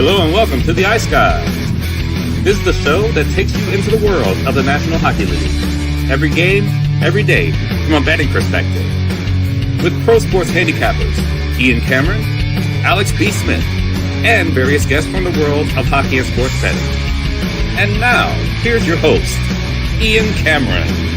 Hello and welcome to the Ice Guys. This is the show that takes you into the world of the National Hockey League. Every game, every day, from a betting perspective. With pro sports handicappers, Ian Cameron, Alex P. Smith, and various guests from the world of hockey and sports betting. And now, here's your host, Ian Cameron.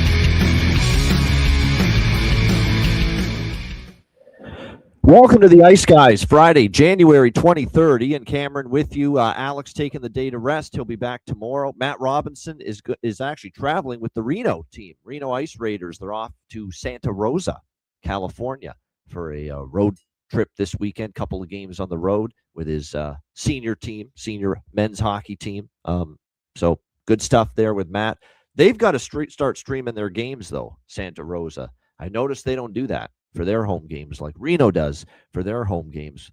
Welcome to the Ice Guys, Friday, January 23rd. Ian Cameron with you. Alex taking the day to rest. He'll be back tomorrow. Matt Robinson is actually traveling with the Reno team, Reno Ice Raiders. They're off to Santa Rosa, California for a road trip this weekend. Couple of games on the road with his senior men's hockey team. So good stuff there with Matt. They've got to start streaming their games, though, Santa Rosa. I noticed they don't do that for their home games like Reno does for their home games,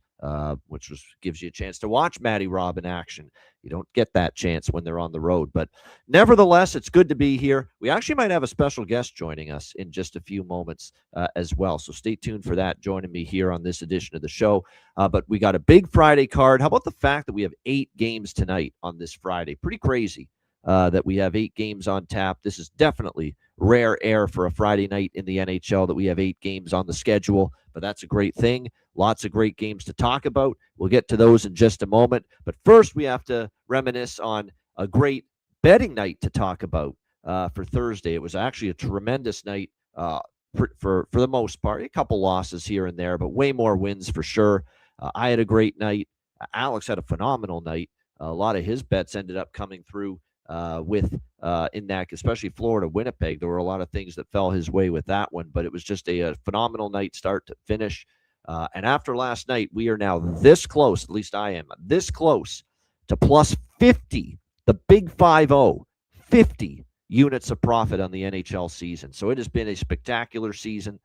which gives you a chance to watch Matty Rob in action. You don't get that chance when they're on the road. But nevertheless, it's good to be here. We actually might have a special guest joining us in just a few moments as well. So stay tuned for that, joining me here on this edition of the show. But we got a big Friday card. How about the fact that we have 8 games tonight on this Friday? Pretty crazy that we have 8 games on tap. This is definitely rare air for a Friday night in the NHL that we have 8 games on the schedule, but that's a great thing. Lots of great games to talk about. We'll get to those in just a moment. But first, we have to reminisce on a great betting night to talk about for Thursday. It was actually a tremendous night for the most part. A couple losses here and there, but way more wins for sure. I had a great night. Alex had a phenomenal night. A lot of his bets ended up coming through in that, especially Florida, Winnipeg. There were a lot of things that fell his way with that one, but it was just a phenomenal night start to finish. And after last night, we are now this close, at least I am, this close to plus 50, the big 50, 50 units of profit on the NHL season. So it has been a spectacular season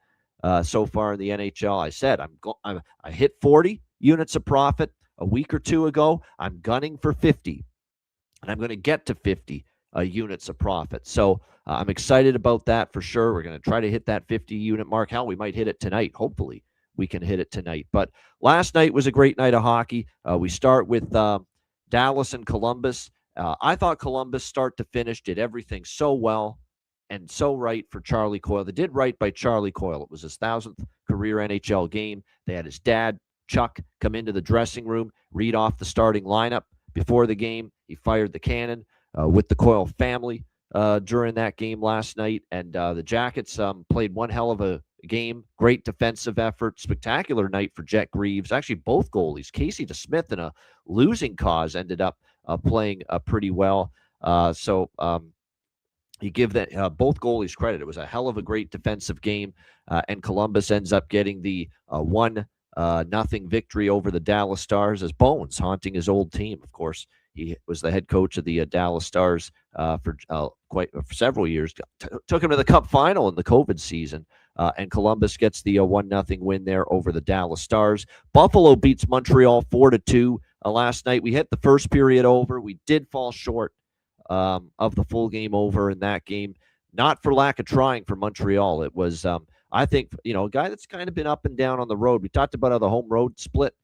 so far in the NHL. I said I hit 40 units of profit a week or two ago. I'm gunning for 50. And I'm going to get to 50 units of profit. So I'm excited about that for sure. We're going to try to hit that 50-unit mark. Hell, we might hit it tonight. Hopefully, we can hit it tonight. But last night was a great night of hockey. We start with Dallas and Columbus. I thought Columbus, start to finish, did everything so well and so right for Charlie Coyle. They did right by Charlie Coyle. It was his 1,000th career NHL game. They had his dad, Chuck, come into the dressing room, read off the starting lineup. Before the game, he fired the cannon with the Coyle family during that game last night. And the Jackets played one hell of a game. Great defensive effort. Spectacular night for Jet Greaves. Actually, both goalies, Casey DeSmith in a losing cause, ended up playing pretty well. So you give that both goalies credit. It was a hell of a great defensive game. And Columbus ends up getting the 1-0 victory over the Dallas Stars as Bones haunting his old team. Of course, he was the head coach of the Dallas Stars for several years. Took him to the Cup final in the COVID season, and Columbus gets the 1-0 win there over the Dallas Stars. Buffalo beats Montreal 4-2 last night. We hit the first period over. We did fall short of the full game over in that game, not for lack of trying for Montreal. It was I think, a guy that's kind of been up and down on the road. We talked about how the home road split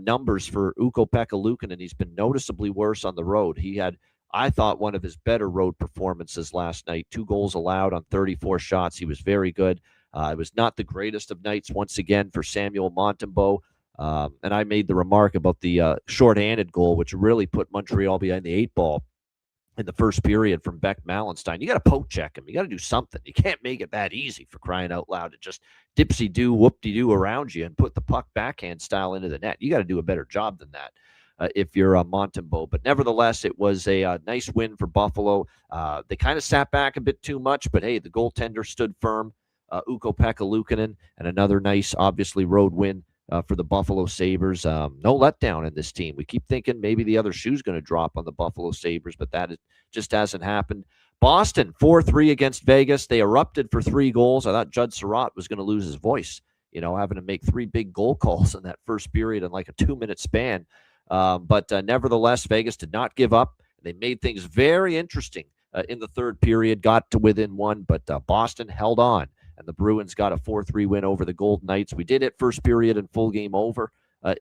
numbers for Ukko-Pekka Luukkonen, and he's been noticeably worse on the road. He had, I thought, one of his better road performances last night. 2 goals allowed on 34 shots. He was very good. It was not the greatest of nights once again for Samuel Montembeault. And I made the remark about the shorthanded goal, which really put Montreal behind the 8 ball in the first period from Beck Malenstein. You got to poke check him. You got to do something. You can't make it that easy, for crying out loud, to just dipsy-do, whoop-de-doo around you and put the puck backhand style into the net. You got to do a better job than that if you're Montembeault. But nevertheless, it was a nice win for Buffalo. They kind of sat back a bit too much, but hey, the goaltender stood firm, Ukko-Pekka Luukkonen, and another nice, obviously, road win for the Buffalo Sabres. No letdown in this team. We keep thinking maybe the other shoe's going to drop on the Buffalo Sabres, but that just hasn't happened. Boston, 4-3 against Vegas. They erupted for 3 goals. I thought Judd Surratt was going to lose his voice, having to make 3 big goal calls in that first period in like a 2-minute span. But nevertheless, Vegas did not give up. They made things very interesting in the third period, got to within 1, but Boston held on. And the Bruins got a 4-3 win over the Golden Knights. We did it first period and full game over.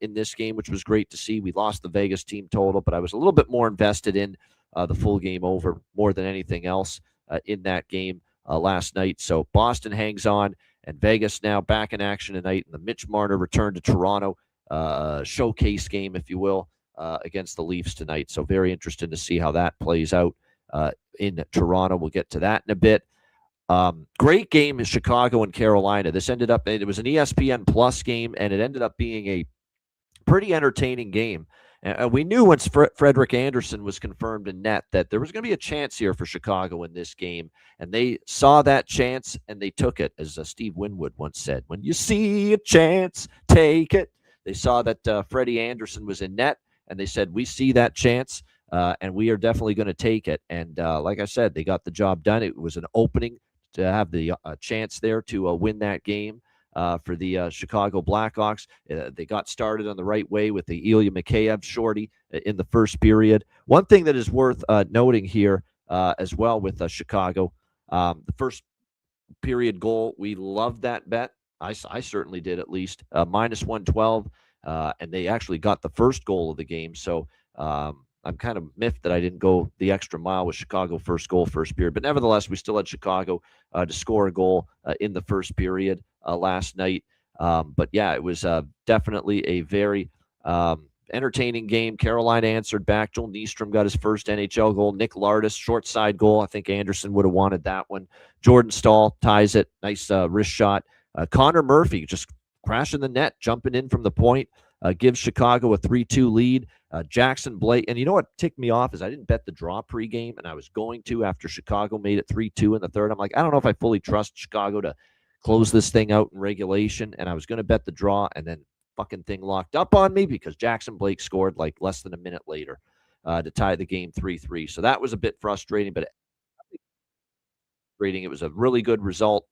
in this game, which was great to see. We lost the Vegas team total, but I was a little bit more invested in the full game over more than anything else in that game last night. So Boston hangs on, and Vegas now back in action tonight in the Mitch Marner return to Toronto showcase game, if you will, against the Leafs tonight. So very interested to see how that plays out in Toronto. We'll get to that in a bit. Great game in Chicago and Carolina. This ended up, it was an ESPN Plus game, and it ended up being a pretty entertaining game. And we knew once Frederik Andersen was confirmed in net that there was going to be a chance here for Chicago in this game. And they saw that chance and they took it, as Steve Winwood once said, when you see a chance, take it. They saw that Freddie Andersen was in net, and they said, we see that chance, and we are definitely going to take it. And like I said, they got the job done. It was an opening to have the chance there to win that game. For the Chicago Blackhawks. They got started on the right way with the Ilya Mikheyev shorty in the first period. One thing that is worth noting here as well with Chicago, the first period goal, we loved that bet. I certainly did, at least. Minus 112, and they actually got the first goal of the game. So I'm kind of miffed that I didn't go the extra mile with Chicago first goal, first period. But nevertheless, we still had Chicago to score a goal in the first period last night. But yeah, it was definitely a very entertaining game. Carolina answered back. Joel Nystrom got his first NHL goal. Nick Lardis, short side goal. I think Anderson would have wanted that one. Jordan Staal ties it. Nice wrist shot. Connor Murphy just crashing the net, jumping in from the point. Gives Chicago a 3-2 lead. Jackson Blake, and you know what ticked me off is I didn't bet the draw pregame, and I was going to after Chicago made it 3-2 in the third. I'm like, I don't know if I fully trust Chicago to close this thing out in regulation, and I was going to bet the draw, and then fucking thing locked up on me because Jackson Blake scored like less than a minute later to tie the game 3-3. So that was a bit frustrating, but it was a really good result.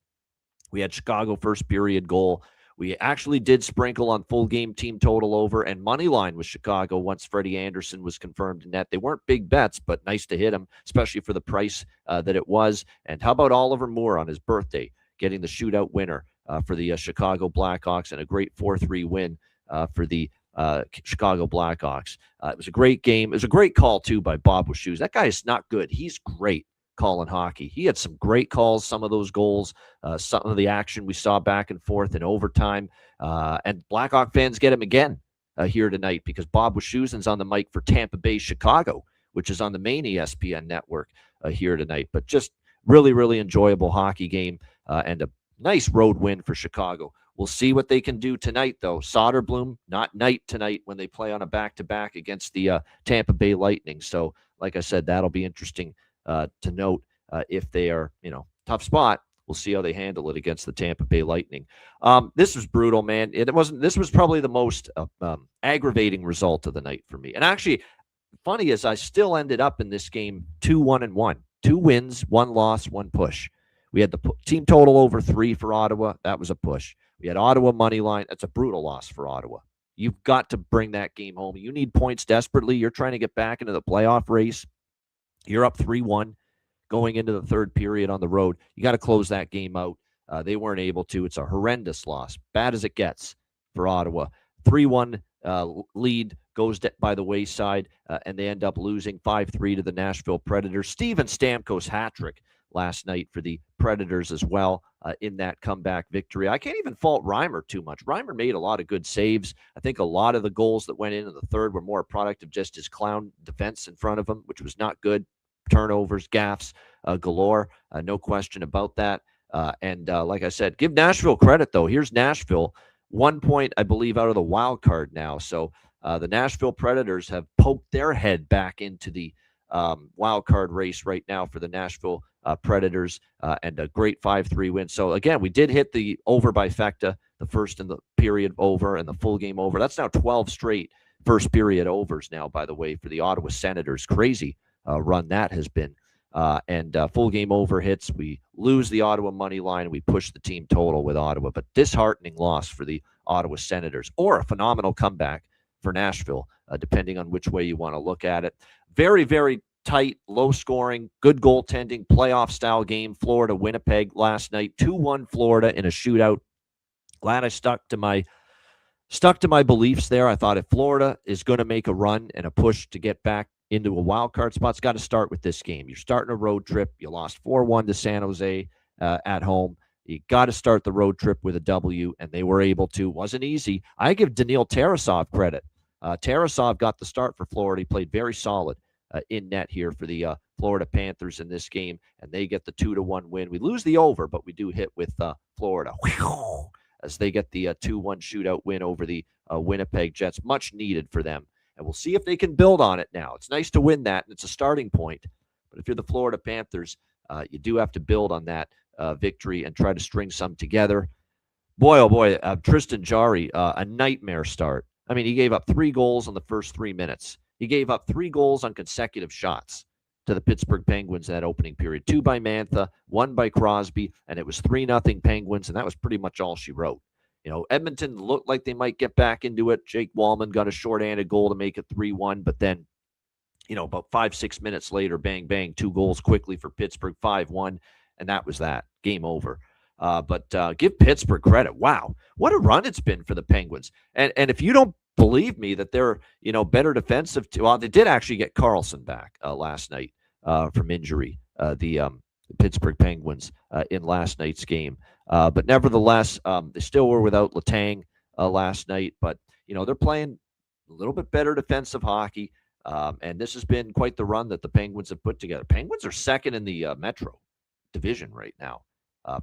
We had Chicago first period goal. We actually did sprinkle on full game team total over and money line with Chicago once Freddie Andersen was confirmed in net. They weren't big bets, but nice to hit them, especially for the price that it was. And how about Oliver Moore on his birthday, getting the shootout winner for the Chicago Blackhawks, and a great 4-3 win for the Chicago Blackhawks. It was a great game. It was a great call, too, by Bob Wishoes. That guy is not good. He's great calling hockey. He had some great calls, some of those goals, some of the action we saw back and forth in overtime. And Blackhawk fans get him again here tonight because Bob Wischusen's on the mic for Tampa Bay Chicago, which is on the main ESPN network here tonight. But just really, really enjoyable hockey game and a nice road win for Chicago. We'll see what they can do tonight, though. Soderblom, not night tonight when they play on a back-to-back against the Tampa Bay Lightning. So, like I said, that'll be interesting to note if they are, tough spot. We'll see how they handle it against the Tampa Bay Lightning. This was brutal, man. This was probably the most aggravating result of the night for me. And actually, funny is I still ended up in this game 2-1-1. 2 wins, 1 loss, 1 push. We had the team total over 3 for Ottawa. That was a push. We had Ottawa money line. That's a brutal loss for Ottawa. You've got to bring that game home. You need points desperately. You're trying to get back into the playoff race. You're up 3-1 going into the third period on the road. You got to close that game out. They weren't able to. It's a horrendous loss, bad as it gets for Ottawa. 3-1 lead goes by the wayside, and they end up losing 5-3 to the Nashville Predators. Steven Stamkos hat trick last night for the Predators as well in that comeback victory. I can't even fault Reimer too much. Reimer made a lot of good saves. I think a lot of the goals that went in the third were more a product of just his clown defense in front of him, which was not good. Turnovers, gaffes galore. No question about that. And like I said, give Nashville credit, though. Here's Nashville, 1 point, I believe, out of the wild card now. So the Nashville Predators have poked their head back into the wild card race right now for the Nashville Predators, and a great 5-3 win. So again, we did hit the over by Fecta, the first in the period over and the full game over. That's now 12 straight first period overs now, by the way, for the Ottawa Senators. Crazy run that has been. And full game over hits. We lose the Ottawa money line. We push the team total with Ottawa, but disheartening loss for the Ottawa Senators, or a phenomenal comeback for Nashville, depending on which way you want to look at it. Very, very tight, low scoring, good goaltending, playoff style game. Florida, Winnipeg last night, 2-1 Florida in a shootout. Glad I stuck to my stuck to my beliefs there. I thought if Florida is going to make a run and a push to get back into a wild card spot, it's got to start with this game. You're starting a road trip. You lost 4-1 to San Jose at home. You got to start the road trip with a W, and they were able to. Wasn't easy. I give Daniil Tarasov credit. Tarasov got the start for Florida. He played very solid in net here for the Florida Panthers in this game, and they get the 2-1 win. We lose the over, but we do hit with Florida as they get the 2-1 shootout win over the Winnipeg Jets. Much needed for them, and we'll see if they can build on it now. It's nice to win that, and it's a starting point, but if you're the Florida Panthers, you do have to build on that victory and try to string some together. Boy, oh boy, Tristan Jarry, a nightmare start. I mean, he gave up 3 goals in the first 3 minutes. He gave up 3 goals on consecutive shots to the Pittsburgh Penguins in that opening period. 2 by Mantha, 1 by Crosby, and it was 3-0 Penguins, and that was pretty much all she wrote. You know, Edmonton looked like they might get back into it. Jake Wallman got a short-handed goal to make it 3-1, but then, you know, about 5-6 minutes later, bang, bang, 2 goals quickly for Pittsburgh, 5-1, and that was that. Game over. But give Pittsburgh credit. Wow, what a run it's been for the Penguins. And if you don't believe me that they're, you know, better defensive, well, they did actually get Carlson back last night from injury, the Pittsburgh Penguins in last night's game. But nevertheless, they still were without Letang last night. But, you know, they're playing a little bit better defensive hockey. And this has been quite the run that the Penguins have put together. Penguins are second in the Metro division right now.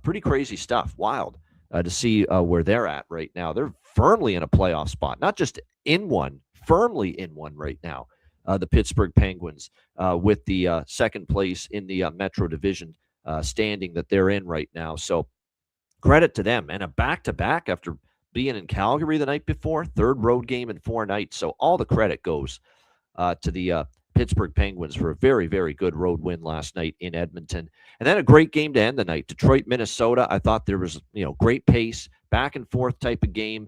Pretty crazy stuff. Wild to see where they're at right now. They're firmly in a playoff spot, not just in one, firmly in one right now. The Pittsburgh Penguins with the second place in the Metro Division standing that they're in right now. So credit to them. And a back-to-back after being in Calgary the night before, 3rd road game in 4 nights. So all the credit goes to the Pittsburgh Penguins for a very, very good road win last night in Edmonton. And then a great game to end the night. Detroit, Minnesota. I thought there was, you know, great pace, back and forth type of game.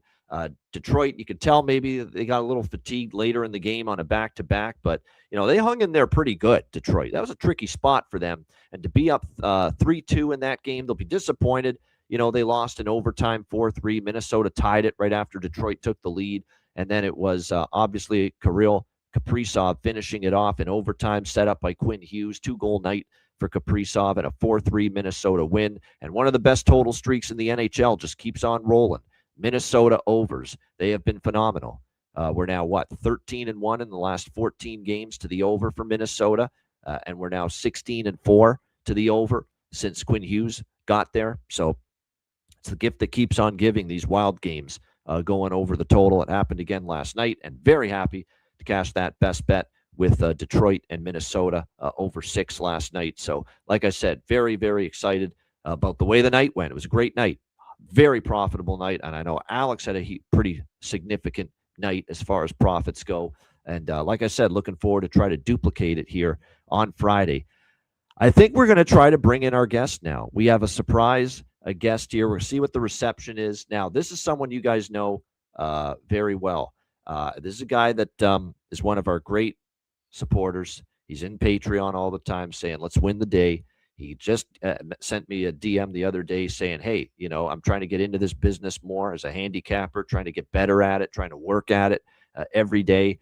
Detroit, you could tell maybe they got a little fatigued later in the game on a back-to-back, but, you know, they hung in there pretty good, Detroit. That was a tricky spot for them. And to be up 3-2 in that game, they'll be disappointed. You know, they lost in overtime 4-3. Minnesota tied it right after Detroit took the lead. And then it was obviously Kirill Kaprizov finishing it off in overtime, set up by Quinn Hughes. 2-goal night for Kaprizov and a 4-3 Minnesota win. And one of the best total streaks in the NHL just keeps on rolling. Minnesota overs. They have been phenomenal. We're now, 13-1 in the last 14 games to the over for Minnesota. And we're now 16-4 to the over since Quinn Hughes got there. So it's the gift that keeps on giving, these wild games going over the total. It happened again last night, and very happy to cash that best bet with Detroit and Minnesota over 6 last night. So, like I said, very, very excited about the way the night went. It was a great night, very profitable night, and I know Alex had a pretty significant night as far as profits go. And like I said, looking forward to try to duplicate it here on Friday. I think we're going to try to bring in our guest now. We have a surprise guest here. We'll see what the reception is. Now, this is someone you guys know very well. This is a guy that is one of our great supporters. He's in Patreon all the time saying, let's win the day. He just sent me a DM the other day saying, hey, you know, I'm trying to get into this business more as a handicapper, trying to get better at it, trying to work at it every day.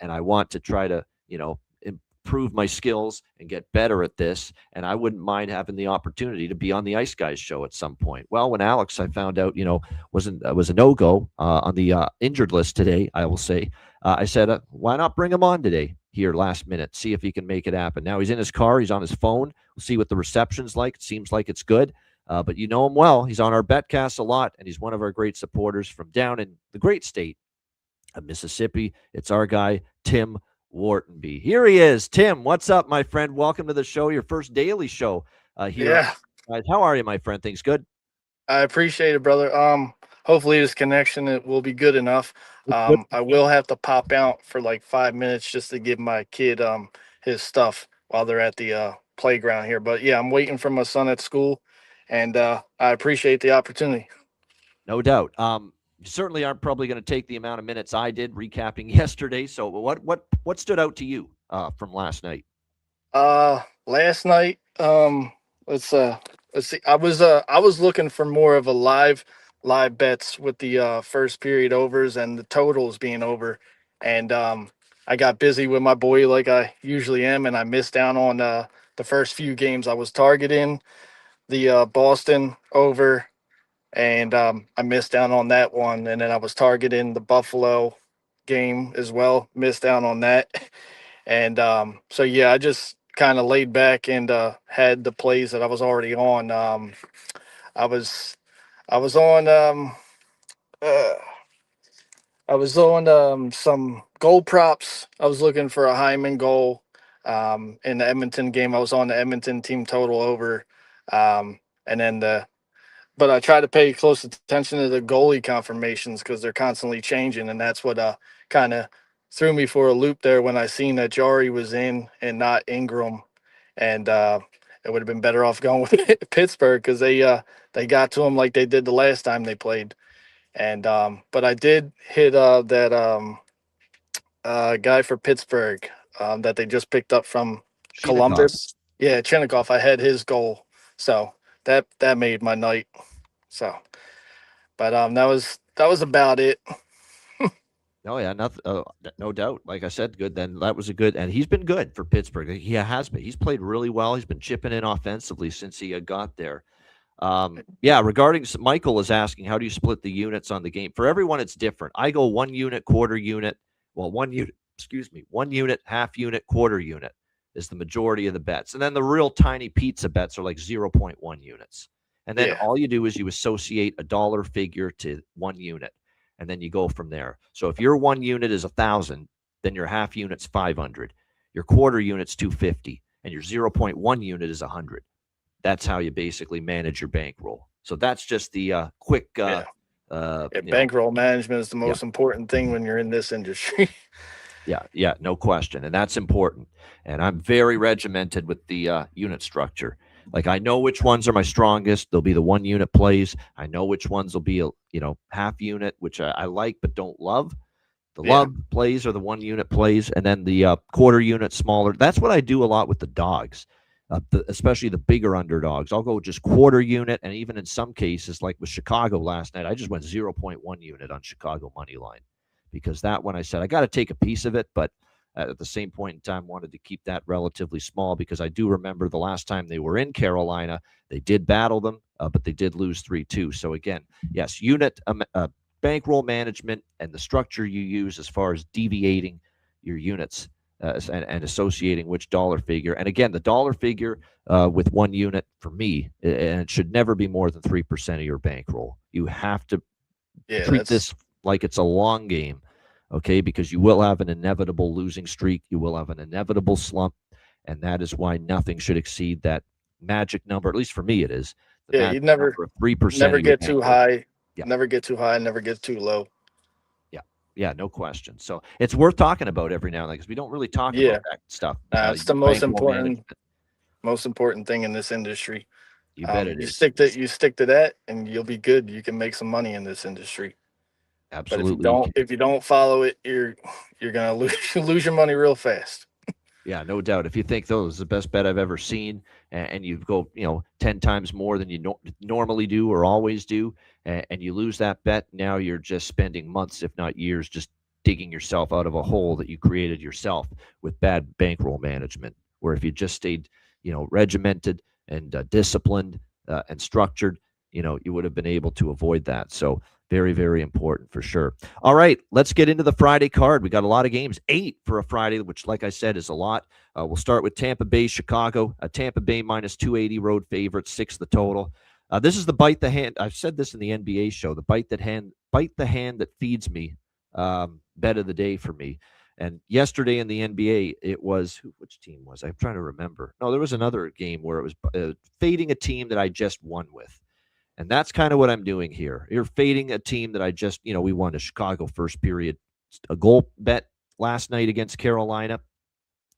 And I want to try to, you know, improve my skills and get better at this. And I wouldn't mind having the opportunity to be on the Ice Guys show at some point. Well, when Alex, I found out, you know, was a no-go on the injured list today, I will say, I said, why not bring him on today here last minute, see if he can make it happen. Now he's in his car. He's on his phone. We'll see what the reception's like. It seems like it's good. But you know him well. He's on our betcast a lot, and he's one of our great supporters from down in the great state of Mississippi. It's our guy, Tim Whartonby. Here he is. Tim, what's up, my friend? Welcome to the show, your first daily show here. Yeah. How are you, my friend? Things good? I appreciate it, brother. Hopefully this connection it will be good enough. Good. I will have to pop out for like 5 minutes just to give my kid his stuff while they're at the playground here. But yeah, I'm waiting for my son at school, and I appreciate the opportunity. No doubt. You certainly aren't probably going to take the amount of minutes I did recapping yesterday. So what stood out to you from last night? Last night, let's see. I was looking for more of a live live bets with the first period overs and the totals being over, and I got busy with my boy like I usually am, and I missed down on the first few games I was targeting the Boston over, and I missed down on that one, and then I was targeting the Buffalo game as well, missed down on that, and so yeah, I just kind of laid back and had the plays that I was already on. I was I was on uh, I was on some goal props. I was looking for a Hyman goal. In the Edmonton game, I was on the Edmonton team total over, and then but I try to pay close attention to the goalie confirmations because they're constantly changing, and that's what kind of threw me for a loop there when I seen that Jari was in and not Ingram, and it would have been better off going with Pittsburgh because they got to him like they did the last time they played, and but I did hit that guy for Pittsburgh that they just picked up from Shinnikov. Columbus. Yeah, Chinnikov. I had his goal, so that made my night. So, but that was about it. Oh yeah, nothing. No doubt. Like I said, good. Then that was a good, and he's been good for Pittsburgh. He has been. He's played really well. He's been chipping in offensively since he got there. Yeah. Regarding Michael is asking, how do you split the units on the game? For everyone, it's different. I go 1 unit, quarter unit. Well, 1 unit. Excuse me, 1 unit, half unit, quarter unit is the majority of the bets, and then the real tiny pizza bets are like 0.1 units. And then Yeah, all you do is you associate a dollar figure to 1 unit, and then you go from there. So if your 1 unit is 1,000, then your half unit's 500, your quarter unit's 250, and your 0.1 unit is 100. That's how you basically manage your bankroll. So that's just the quick, yeah. Yeah, you know, bankroll management is the yeah, most important thing when you're in this industry. yeah, no question, and that's important. And I'm very regimented with the unit structure. Like I know which ones are my strongest. They'll be the 1 unit plays. I know which ones will be half unit, which I like but don't love. The Yeah, love plays are the 1 unit plays, and then the quarter unit smaller. That's what I do a lot with the dogs, especially the bigger underdogs. I'll go just quarter unit, and even in some cases, like with Chicago last night, I just went 0.1 unit on Chicago money line because that one I said I got to take a piece of it, but at the same point in time, wanted to keep that relatively small because I do remember the last time they were in Carolina, they did battle them, but they did lose 3-2. So again, yes, unit bankroll management and the structure you use as far as deviating your units and associating which dollar figure. And again, the dollar figure with 1 unit for me, and it should never be more than 3% of your bankroll. You have to yeah. treat this like it's a long game, okay? Because you will have an inevitable losing streak. You will have an inevitable slump. And that is why nothing should exceed that magic number. At least for me, it is the Yeah. magic You never number of 3% never of your get too bankroll. high. Yeah. Never get too high. Never get too low. Yeah. Yeah. No question. So it's worth talking about every now and then because we don't really talk Yeah, about that stuff. it's the Bankroll management. most important thing in this industry. You bet it You is. stick to that, and you'll be good. You can make some money in this industry. But Absolutely. if you don't follow it, you're gonna lose your money real fast. Yeah, no doubt. If you think those is the best bet I've ever seen, and you go, 10 times more than you normally do or always do, and you lose that bet, now you're just spending months, if not years, just digging yourself out of a hole that you created yourself with bad bankroll management. Where if you just stayed, regimented and disciplined and structured, you would have been able to avoid that. So very, very important for sure. All right, let's get into the Friday card. We got a lot of games, 8 for a Friday, which, like I said, is a lot. We'll start with Tampa Bay, Chicago. Tampa Bay minus 280 road favorite, 6 the total. This is the bite the hand. I've said this in the NBA show. The bite the hand that feeds me. Bet of the day for me. And yesterday in the NBA, it was which team was I'm trying to remember. No, there was another game where it was fading a team that I just won with. And that's kind of what I'm doing here. You're fading a team that I just, we won a Chicago first period, a goal bet last night against Carolina.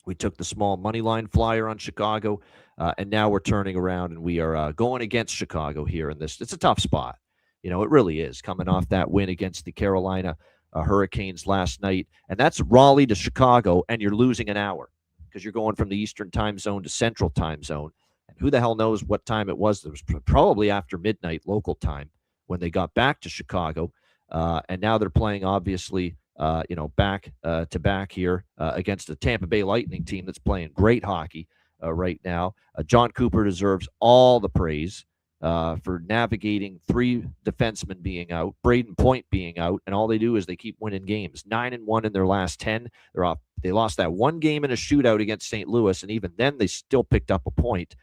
We took the small money line flyer on Chicago, and now we're turning around and we are going against Chicago here in this. It's a tough spot. It really is coming off that win against the Carolina Hurricanes last night. And that's Raleigh to Chicago, and you're losing an hour because you're going from the Eastern time zone to Central time zone. And who the hell knows what time it was? It was probably after midnight local time when they got back to Chicago. And now they're playing, obviously, back to back here against a Tampa Bay Lightning team that's playing great hockey right now. John Cooper deserves all the praise for navigating 3 defensemen being out, Braden Point being out, and all they do is they keep winning games. 9-1 in their last 10. They're off. They lost that one game in a shootout against St. Louis, and even then they still picked up a point.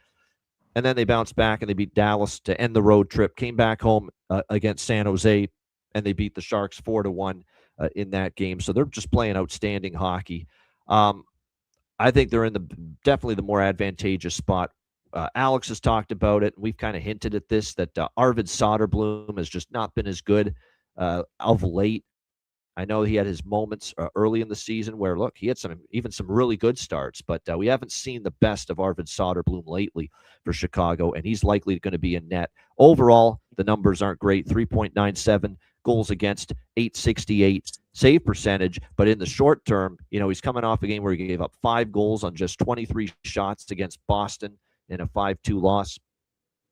And then they bounced back and they beat Dallas to end the road trip, came back home against San Jose, and they beat the Sharks 4-1 in that game. So they're just playing outstanding hockey. I think they're in definitely the more advantageous spot. Alex has talked about it, and we've kind of hinted at this, that Arvid Soderblom has just not been as good of late. I know he had his moments early in the season where, look, he had some really good starts, but we haven't seen the best of Arvid Soderblom lately for Chicago, and he's likely going to be in net. Overall, the numbers aren't great. 3.97 goals against, 868 save percentage, but in the short term, he's coming off a game where he gave up 5 goals on just 23 shots against Boston in a 5-2 loss.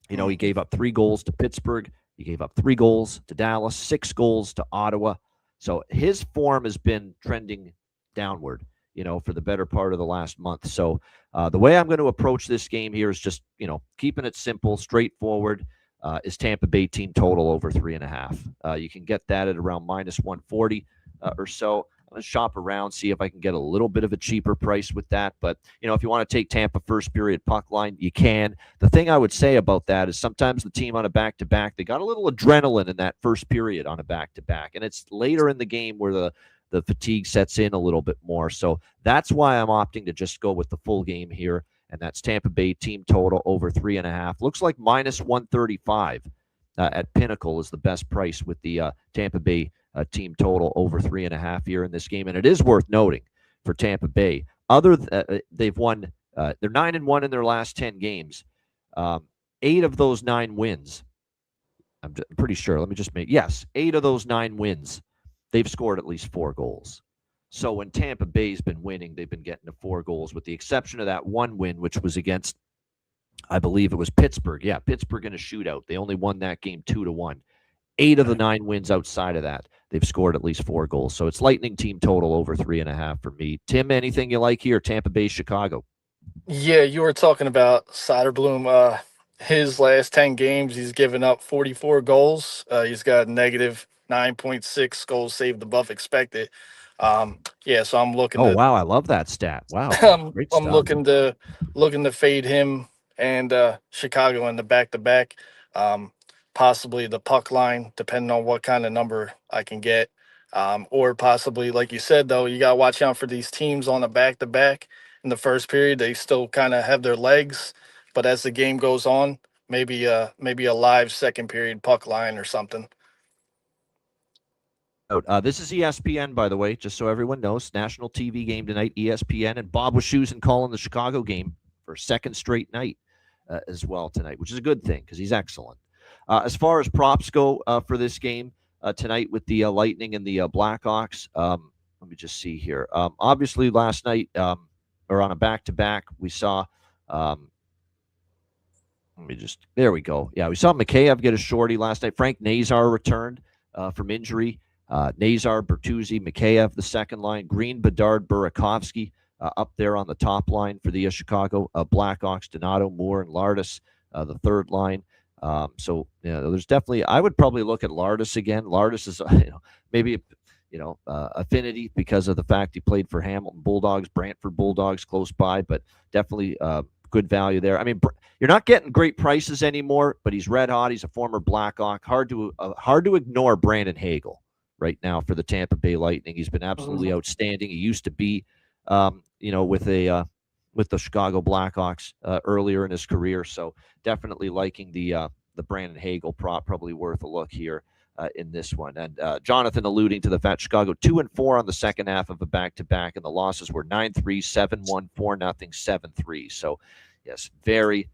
He gave up 3 goals to Pittsburgh. He gave up 3 goals to Dallas, 6 goals to Ottawa. So his form has been trending downward, for the better part of the last month. So the way I'm going to approach this game here is just, keeping it simple, straightforward, is Tampa Bay team total over 3.5. You can get that at around -140 or so. I'm going to shop around, see if I can get a little bit of a cheaper price with that. But, if you want to take Tampa first period puck line, you can. The thing I would say about that is sometimes the team on a back-to-back, they got a little adrenaline in that first period on a back-to-back. And it's later in the game where the fatigue sets in a little bit more. So that's why I'm opting to just go with the full game here. And that's Tampa Bay team total over 3.5. Looks like -135 at Pinnacle is the best price with the Tampa Bay team total over 3.5 here in this game. And it is worth noting for Tampa Bay, they've won, they're 9-1 in their last 10 games. 8 of those 9 wins, I'm pretty sure, 8 of those 9 wins, they've scored at least 4 goals. So when Tampa Bay's been winning, they've been getting to 4 goals, with the exception of that one win, which was against, I believe it was Pittsburgh. Yeah, Pittsburgh in a shootout. They only won that game 2-1. 8 of the 9 wins outside of that, they've scored at least 4 goals. So it's Lightning team total over 3.5 for me. Tim, anything you like here? Tampa Bay, Chicago. Yeah, you were talking about Soderblom. His last 10 games, he's given up 44 goals. He's got -9.6 goals saved above expected. So I'm looking. Oh, wow, I love that stat. Wow, great I'm stuff. looking to fade him and Chicago in the back-to-back. Possibly the puck line, depending on what kind of number I can get. Or possibly, like you said, though, you got to watch out for these teams on a back-to-back. In the first period, they still kind of have their legs, but as the game goes on, maybe a live second period puck line or something. This is ESPN, by the way, just so everyone knows. National TV game tonight, ESPN, and Bob was choosing calling the Chicago game for a second straight night as well tonight, which is a good thing because he's excellent. As far as props go for this game tonight with the Lightning and the Blackhawks, let me just see here. Obviously, last night, or on a back-to-back, we saw there we go. Yeah, we saw Mikheyev get a shorty last night. Frank Nazar returned from injury. Nazar, Bertuzzi, Mikheyev, the second line. Green, Bedard, Burakovsky up there on the top line for the Chicago Blackhawks. Donato, Moore, and Lardis, the third line. So there's definitely, I would probably look at Lardis again. Lardis is maybe affinity because of the fact he played for Hamilton Bulldogs, Brantford Bulldogs close by, but definitely good value there. I mean, you're not getting great prices anymore, but he's red hot. He's a former Blackhawk. Hard to ignore Brandon Hagel right now for the Tampa Bay Lightning. He's been absolutely outstanding. He used to be with the Chicago Blackhawks earlier in his career. So definitely liking the Brandon Hagel prop, probably worth a look here in this one. And Jonathan alluding to the fact Chicago 2-4 on the second half of a back-to-back, and the losses were 9-3, 7-1, 4-0, 7-3. So yes, very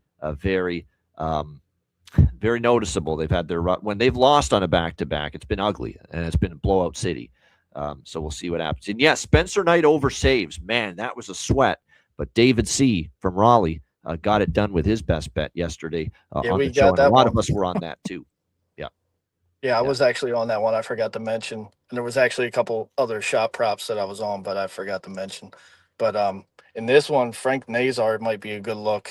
noticeable. They've had their when they've lost on a back-to-back, it's been ugly, and it's been blowout city. So we'll see what happens. And yes, Spencer Knight over saves. Man, that was a sweat. But David C. from Raleigh got it done with his best bet yesterday on the show. And a lot of us were on that too. Yeah. Yeah, I was actually on that one. I forgot to mention, and there was actually a couple other shot props that I was on, but I forgot to mention. But in this one, Frank Nazar might be a good look.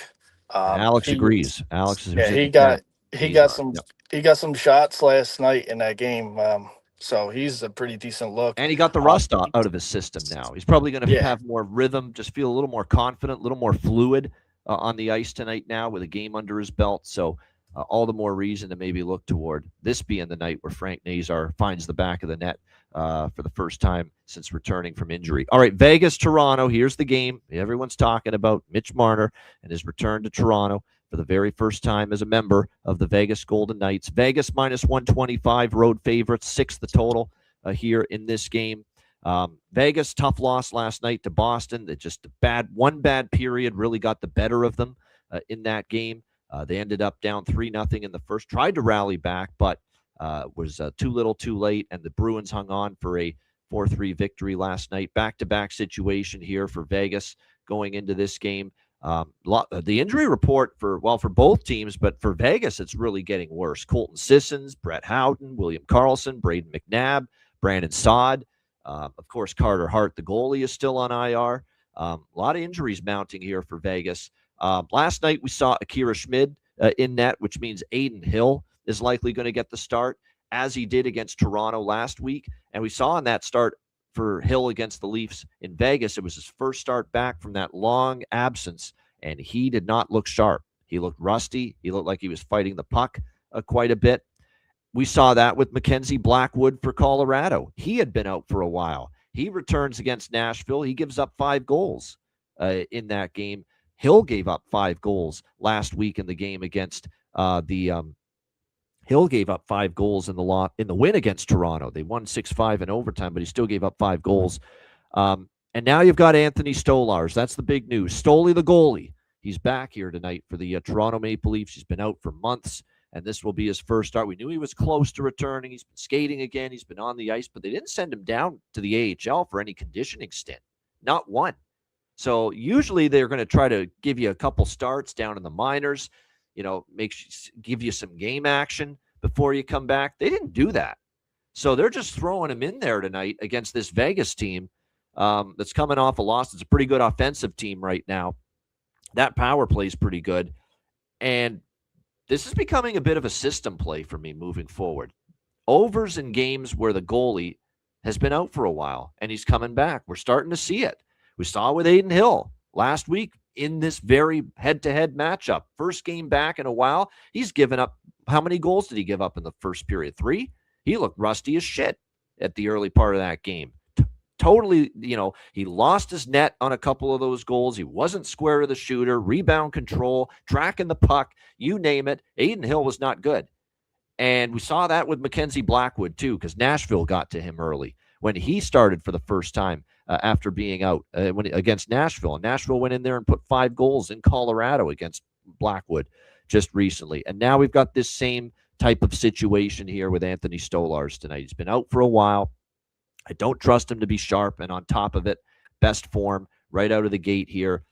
Alex He, agrees. Alex is yeah, who's in the chat. he got Nazar. some Yep. he got some shots last night in that game. So he's a pretty decent look. And he got the rust out of his system now. He's probably going to Yeah, have more rhythm, just feel a little more confident, a little more fluid on the ice tonight now with a game under his belt. So all the more reason to maybe look toward this being the night where Frank Nazar finds the back of the net for the first time since returning from injury. All right, Vegas, Toronto. Here's the game everyone's talking about. Mitch Marner and his return to Toronto for the very first time as a member of the Vegas Golden Knights. Vegas minus 125, road favorites, 6 the total here in this game. Vegas, tough loss last night to Boston. That just one bad period really got the better of them in that game. They ended up down 3-0 in the first, tried to rally back, but was too little too late, and the Bruins hung on for a 4-3 victory last night. Back-to-back situation here for Vegas going into this game. The injury report for both teams, but for Vegas, it's really getting worse. Colton Sissons, Brett Howden, William Karlsson, Braden McNabb, Brandon Saad. Of course, Carter Hart, the goalie, is still on IR. A lot of injuries mounting here for Vegas. Last night, we saw Akira Schmid in net, which means Aiden Hill is likely going to get the start, as he did against Toronto last week. And we saw in that start for Hill against the Leafs in Vegas, it was his first start back from that long absence, and he did not look sharp. He looked rusty. He looked like he was fighting the puck quite a bit. We saw that with Mackenzie Blackwood for Colorado. He had been out for a while. He returns against Nashville. He gives up 5 goals in that game. Hill gave up 5 goals last week in the game against Hill gave up 5 goals in the win against Toronto. They won 6-5 in overtime, but he still gave up 5 goals. And now you've got Anthony Stolarz. That's the big news. Stoli, the goalie. He's back here tonight for the Toronto Maple Leafs. He's been out for months, and this will be his first start. We knew he was close to returning. He's been skating again. He's been on the ice, but they didn't send him down to the AHL for any conditioning stint. Not one. So usually they're going to try to give you a couple starts down in the minors, give you some game action before you come back. They didn't do that. So they're just throwing him in there tonight against this Vegas team that's coming off a loss. It's a pretty good offensive team right now. That power play is pretty good. And this is becoming a bit of a system play for me moving forward. Overs in games where the goalie has been out for a while and he's coming back. We're starting to see it. We saw it with Aiden Hill last week in this very head-to-head matchup. First game back in a while. He's given up. How many goals did he give up in the first period? 3? He looked rusty as shit at the early part of that game. Totally, he lost his net on a couple of those goals. He wasn't square to the shooter, rebound control, tracking the puck, you name it. Aiden Hill was not good. And we saw that with Mackenzie Blackwood, too, because Nashville got to him early when he started for the first time after being out against Nashville. And Nashville went in there and put 5 goals in Colorado against Blackwood just recently. And now we've got this same type of situation here with Anthony Stolarz tonight. He's been out for a while. I don't trust him to be sharp, and on top of it, best form right out of the gate here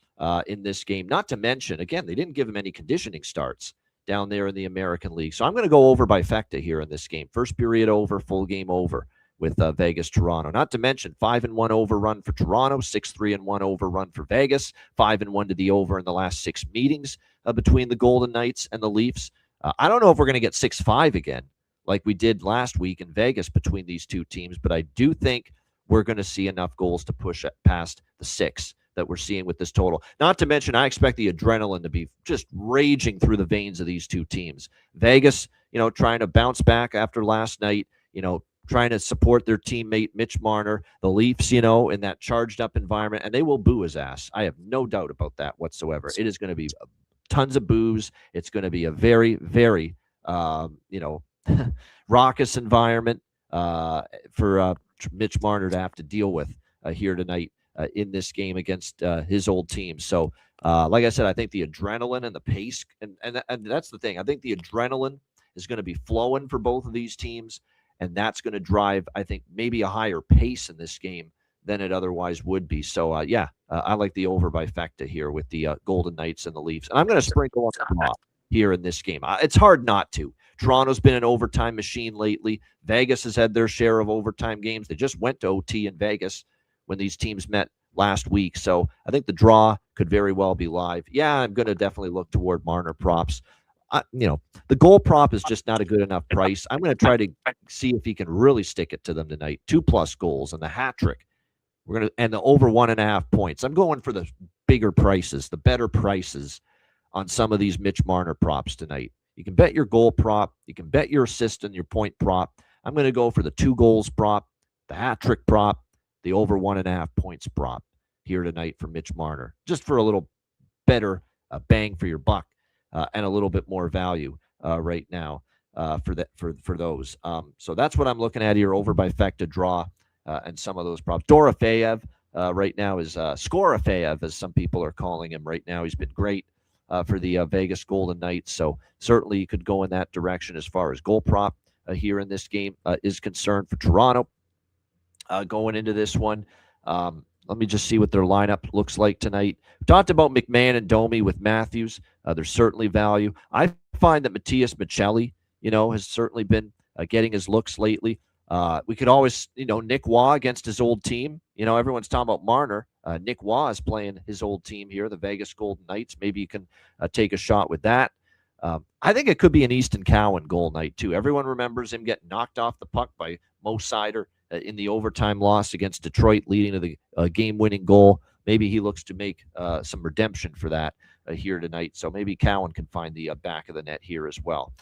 in this game. Not to mention, again, they didn't give him any conditioning starts down there in the American League. So I'm going to go over by Fecta here in this game. First period over, full game over with Vegas, Toronto. Not to mention 5-1 overrun for Toronto, 6-3-1 overrun for Vegas, 5-1 to the over in the last 6 meetings between the Golden Knights and the Leafs. I don't know if we're going to get 6-5 again, like we did last week in Vegas between these two teams, but I do think we're going to see enough goals to push it past the 6 that we're seeing with this total. Not to mention, I expect the adrenaline to be just raging through the veins of these two teams. Vegas, trying to bounce back after last night, trying to support their teammate Mitch Marner. The Leafs, in that charged up environment, and they will boo his ass. I have no doubt about that whatsoever. It is going to be tons of boos. It's going to be a very, very, raucous environment for Mitch Marner to have to deal with here tonight in this game against his old team. So, like I said, I think the adrenaline and the pace, and that's the thing. I think the adrenaline is going to be flowing for both of these teams, and that's going to drive, I think, maybe a higher pace in this game than it otherwise would be. So, I like the over by Fecta here with the Golden Knights and the Leafs. And I'm going to sprinkle on the draw here in this game. It's hard not to. Toronto's been an overtime machine lately. Vegas has had their share of overtime games. They just went to OT in Vegas when these teams met last week. So I think the draw could very well be live. Yeah, I'm going to definitely look toward Marner props. The goal prop is just not a good enough price. I'm going to try to see if he can really stick it to them tonight. 2+ goals and the hat trick. And the over 1.5 points. I'm going for the bigger prices, the better prices on some of these Mitch Marner props tonight. You can bet your goal prop. You can bet your assist and your point prop. I'm going to go for the 2 goals prop, the hat trick prop, the over 1.5 points prop here tonight for Mitch Marner, just for a little better bang for your buck and a little bit more value right now for those. So that's what I'm looking at here, over by Fecta draw and some of those props. Dorofeyev right now is Skorofeyev, as some people are calling him right now. He's been great for the Vegas Golden Knights. So certainly you could go in that direction as far as goal prop here in this game is concerned for Toronto. Going into this one, let me just see what their lineup looks like tonight. We talked about McMahon and Domi with Matthews. There's certainly value. I find that Matias Michelli, has certainly been getting his looks lately. We could always, Nick Waugh against his old team. Everyone's talking about Marner. Nick Waugh is playing his old team here, the Vegas Golden Knights. Maybe you can take a shot with that. I think it could be an Easton Cowan goal night, too. Everyone remembers him getting knocked off the puck by Mo Sider in the overtime loss against Detroit, leading to the game-winning goal. Maybe he looks to make some redemption for that here tonight. So maybe Cowan can find the back of the net here as well.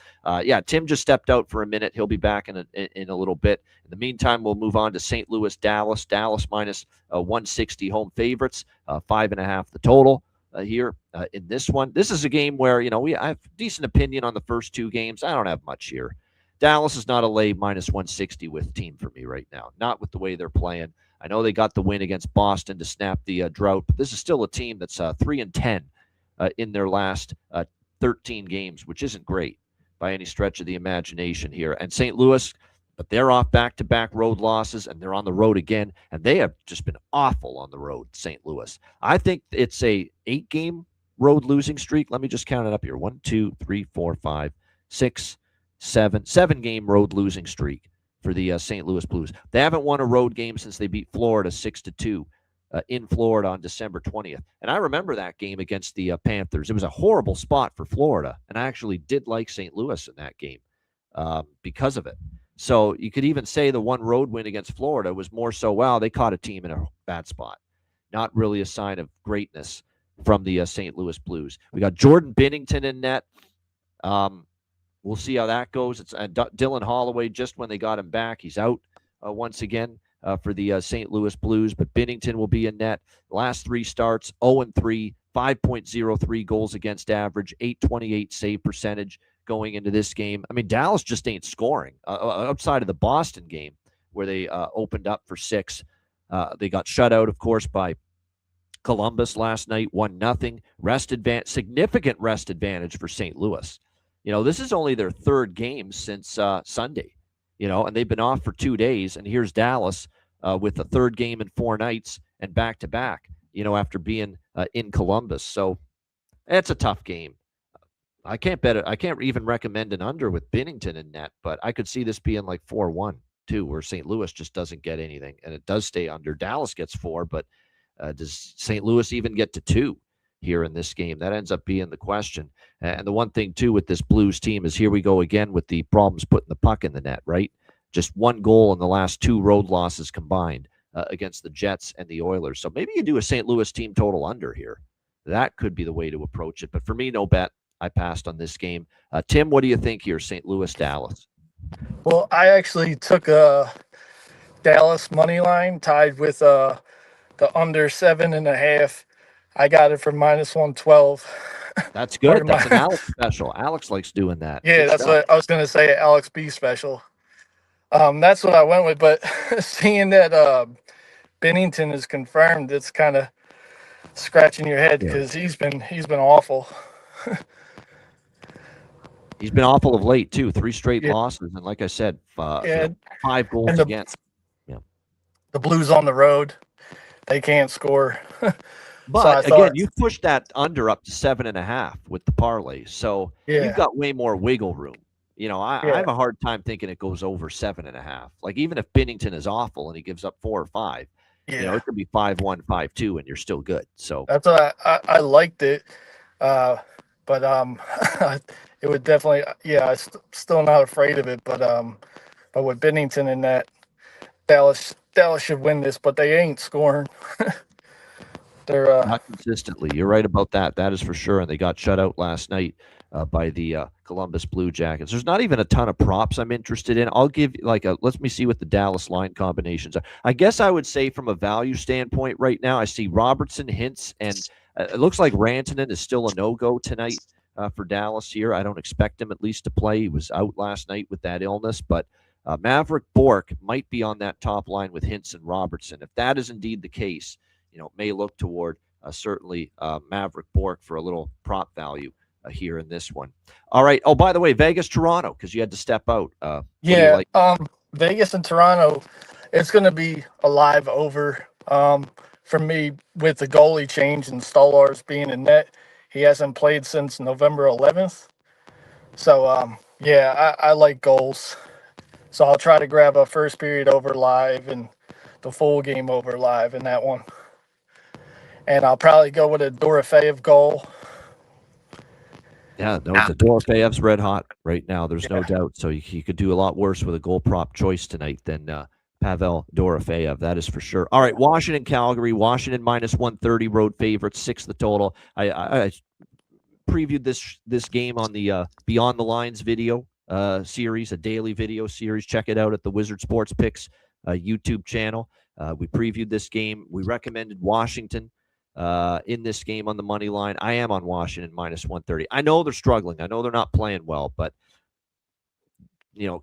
Tim just stepped out for a minute. He'll be back in a little bit. In the meantime, we'll move on to St. Louis, Dallas. Dallas minus 160 home favorites, 5.5 the total here in this one. This is a game where, I have decent opinion on the first 2 games. I don't have much here. Dallas is not a lay minus 160 with team for me right now, not with the way they're playing. I know they got the win against Boston to snap the drought, but this is still a team that's 3-10 in their last 13 games, which isn't great by any stretch of the imagination here. And St. Louis, but they're off back-to-back road losses, and they're on the road again, and they have just been awful on the road, St. Louis. I think it's a 8-game road losing streak. Let me just count it up here. 1, 2, 3, 4, 5, 6, 7-game road losing streak for the St. Louis Blues. They haven't won a road game since they beat Florida 6-2 in Florida on December 20th. And I remember that game against the Panthers. It was a horrible spot for Florida, and I actually did like St. Louis in that game because of it. So you could even say the one road win against Florida was more so, wow, they caught a team in a bad spot. Not really a sign of greatness from the St. Louis Blues. We got Jordan Binnington in net. We'll see how that goes. It's Dylan Holloway, just when they got him back, he's out once again for the St. Louis Blues, but Binnington will be in net. Last 3 starts, 0-3, 5.03 goals against average, 828 save percentage going into this game. I mean, Dallas just ain't scoring. Outside of the Boston game where they opened up for 6, they got shut out, of course, by Columbus last night, 1-0. Significant rest advantage for St. Louis. This is only their 3rd game since Sunday, and they've been off for 2 days. And here's Dallas with a 3rd game in 4 nights and back-to-back, after being in Columbus. So it's a tough game. I can't bet it. I can't even recommend an under with Binnington in net, but I could see this being like 4-1, too, where St. Louis just doesn't get anything, and it does stay under. Dallas gets 4, but does St. Louis even get to 2? Here in this game? That ends up being the question. And the one thing, too, with this Blues team is here we go again with the problems putting the puck in the net, right? Just 1 goal in the last 2 road losses combined against the Jets and the Oilers. So maybe you do a St. Louis team total under here. That could be the way to approach it. But for me, no bet. I passed on this game. Tim, what do you think here, St. Louis, Dallas? Well, I actually took a Dallas money line tied with the under 7.5. I got it for minus 112. That's good. That's an Alex special. Alex likes doing that. Yeah, that's what I was going to say, Alex B special. That's what I went with. But seeing that Binnington is confirmed, it's kind of scratching your head because he's been awful. He's been awful of late, too. 3 straight losses. And like I said, 5 goals against. Yeah. The Blues on the road, they can't score. But so again, you pushed that under up to 7.5 with the parlay, so you've got way more wiggle room I have a hard time thinking it goes over 7.5. Like, even if Binnington is awful and he gives up 4 or 5, it could be 5-1, 5-2, and you're still good. So that's why I liked it. But it would definitely, still not afraid of it. But with Bennington in that, Dallas should win this, but they ain't scoring. They're not consistently. You're right about that. That is for sure. And they got shut out last night by the Columbus Blue Jackets. There's not even a ton of props I'm interested in. I'll give let me see what the Dallas line combinations are. I guess I would say from a value standpoint right now, I see Robertson, Hintz, and it looks like Rantanen is still a no-go tonight for Dallas here. I don't expect him at least to play. He was out last night with that illness, but Maverick Bourque might be on that top line with Hintz and Robertson. If that is indeed the case, may look toward certainly Maverick Bourque for a little prop value here in this one. All right. Oh, by the way, Vegas, Toronto, because you had to step out. Vegas and Toronto, it's going to be a live over for me with the goalie change and Stolarz being in net. He hasn't played since November 11th. So, I like goals. So I'll try to grab a first period over live and the full game over live in that one. And I'll probably go with a Dorofeyev goal. Yeah, no, the Dorofeyev's red hot right now. There's no doubt. So he could do a lot worse with a goal prop choice tonight than Pavel Dorofeyev. That is for sure. All right, Washington, Calgary. Washington minus 130 road favorites, 6 the total. I previewed this game on the Beyond the Lines video series, a daily video series. Check it out at the Wizard Sports Picks YouTube channel. We previewed this game. We recommended Washington in this game on the money line. I am on Washington minus 130. I know they're struggling. I know they're not playing well, but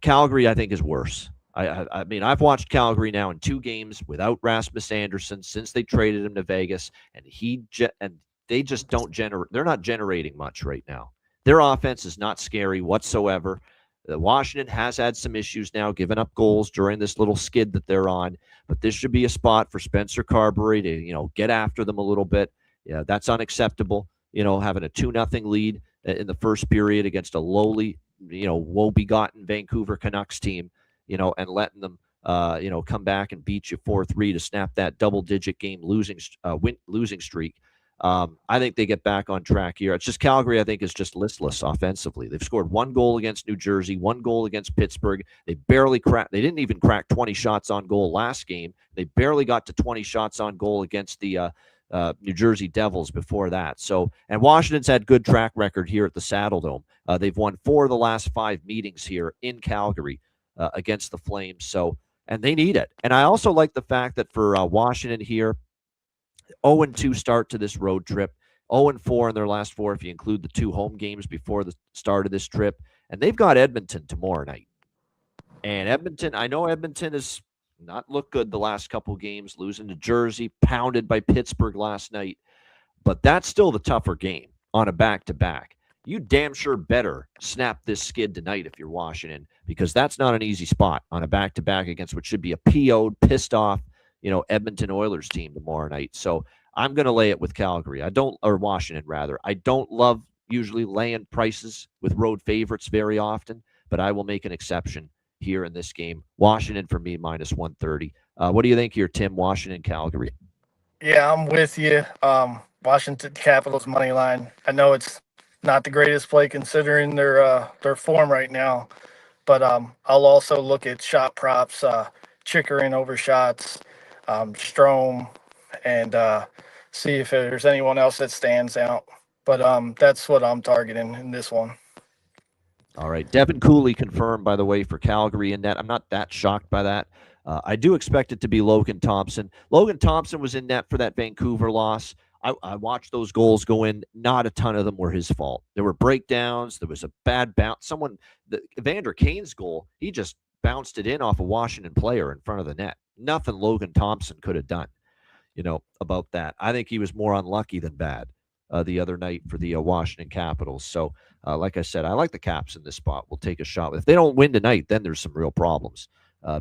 Calgary I think is worse. I mean, I've watched Calgary now in 2 games without Rasmus Andersson since they traded him to Vegas, and they just don't generate. They're not generating much right now. Their offense is not scary whatsoever. Washington has had some issues now, giving up goals during this little skid that they're on. But this should be a spot for Spencer Carberry to, get after them a little bit. Yeah, that's unacceptable. Having a 2-0 lead in the first period against a lowly, woe-begotten Vancouver Canucks team, and letting them, come back and beat you 4-3 to snap that double-digit game losing streak. I think they get back on track here. It's just Calgary, I think, is just listless offensively. They've scored 1 goal against New Jersey, 1 goal against Pittsburgh. They didn't even crack 20 shots on goal last game. They barely got to 20 shots on goal against the New Jersey Devils before that. So, and Washington's had good track record here at the Saddle Dome. They've won 4 of the last 5 meetings here in Calgary against the Flames. So, and they need it. And I also like the fact that for Washington here, 0-2 start to this road trip, 0-4 in their last 4 if you include the 2 home games before the start of this trip. And they've got Edmonton tomorrow night. And I know Edmonton has not looked good the last couple games, losing to Jersey, pounded by Pittsburgh last night. But that's still the tougher game on a back-to-back. You damn sure better snap this skid tonight if you're Washington, because that's not an easy spot on a back-to-back against what should be a PO'd, pissed off, Edmonton Oilers team tomorrow night. So I'm going to lay it with Calgary. Or Washington, rather. I don't love usually laying prices with road favorites very often, but I will make an exception here in this game. Washington for me, minus 130. What do you think here, Tim? Washington, Calgary. Yeah, I'm with you. Washington Capitals money line. I know it's not the greatest play considering their form right now, but I'll also look at shot props, Chickering over shots, Strome, and see if there's anyone else that stands out. But that's what I'm targeting in this one. All right. Devin Cooley confirmed, by the way, for Calgary in net. I'm not that shocked by that. I do expect it to be Logan Thompson. Logan Thompson was in net for that Vancouver loss. I watched those goals go in. Not a ton of them were his fault. There were breakdowns. There was a bad bounce. Evander Kane's goal, he just bounced it in off a Washington player in front of the net. Nothing Logan Thompson could have done, about that. I think he was more unlucky than bad the other night for the Washington Capitals. So, like I said, I like the Caps in this spot. We'll take a shot. If they don't win tonight, then there's some real problems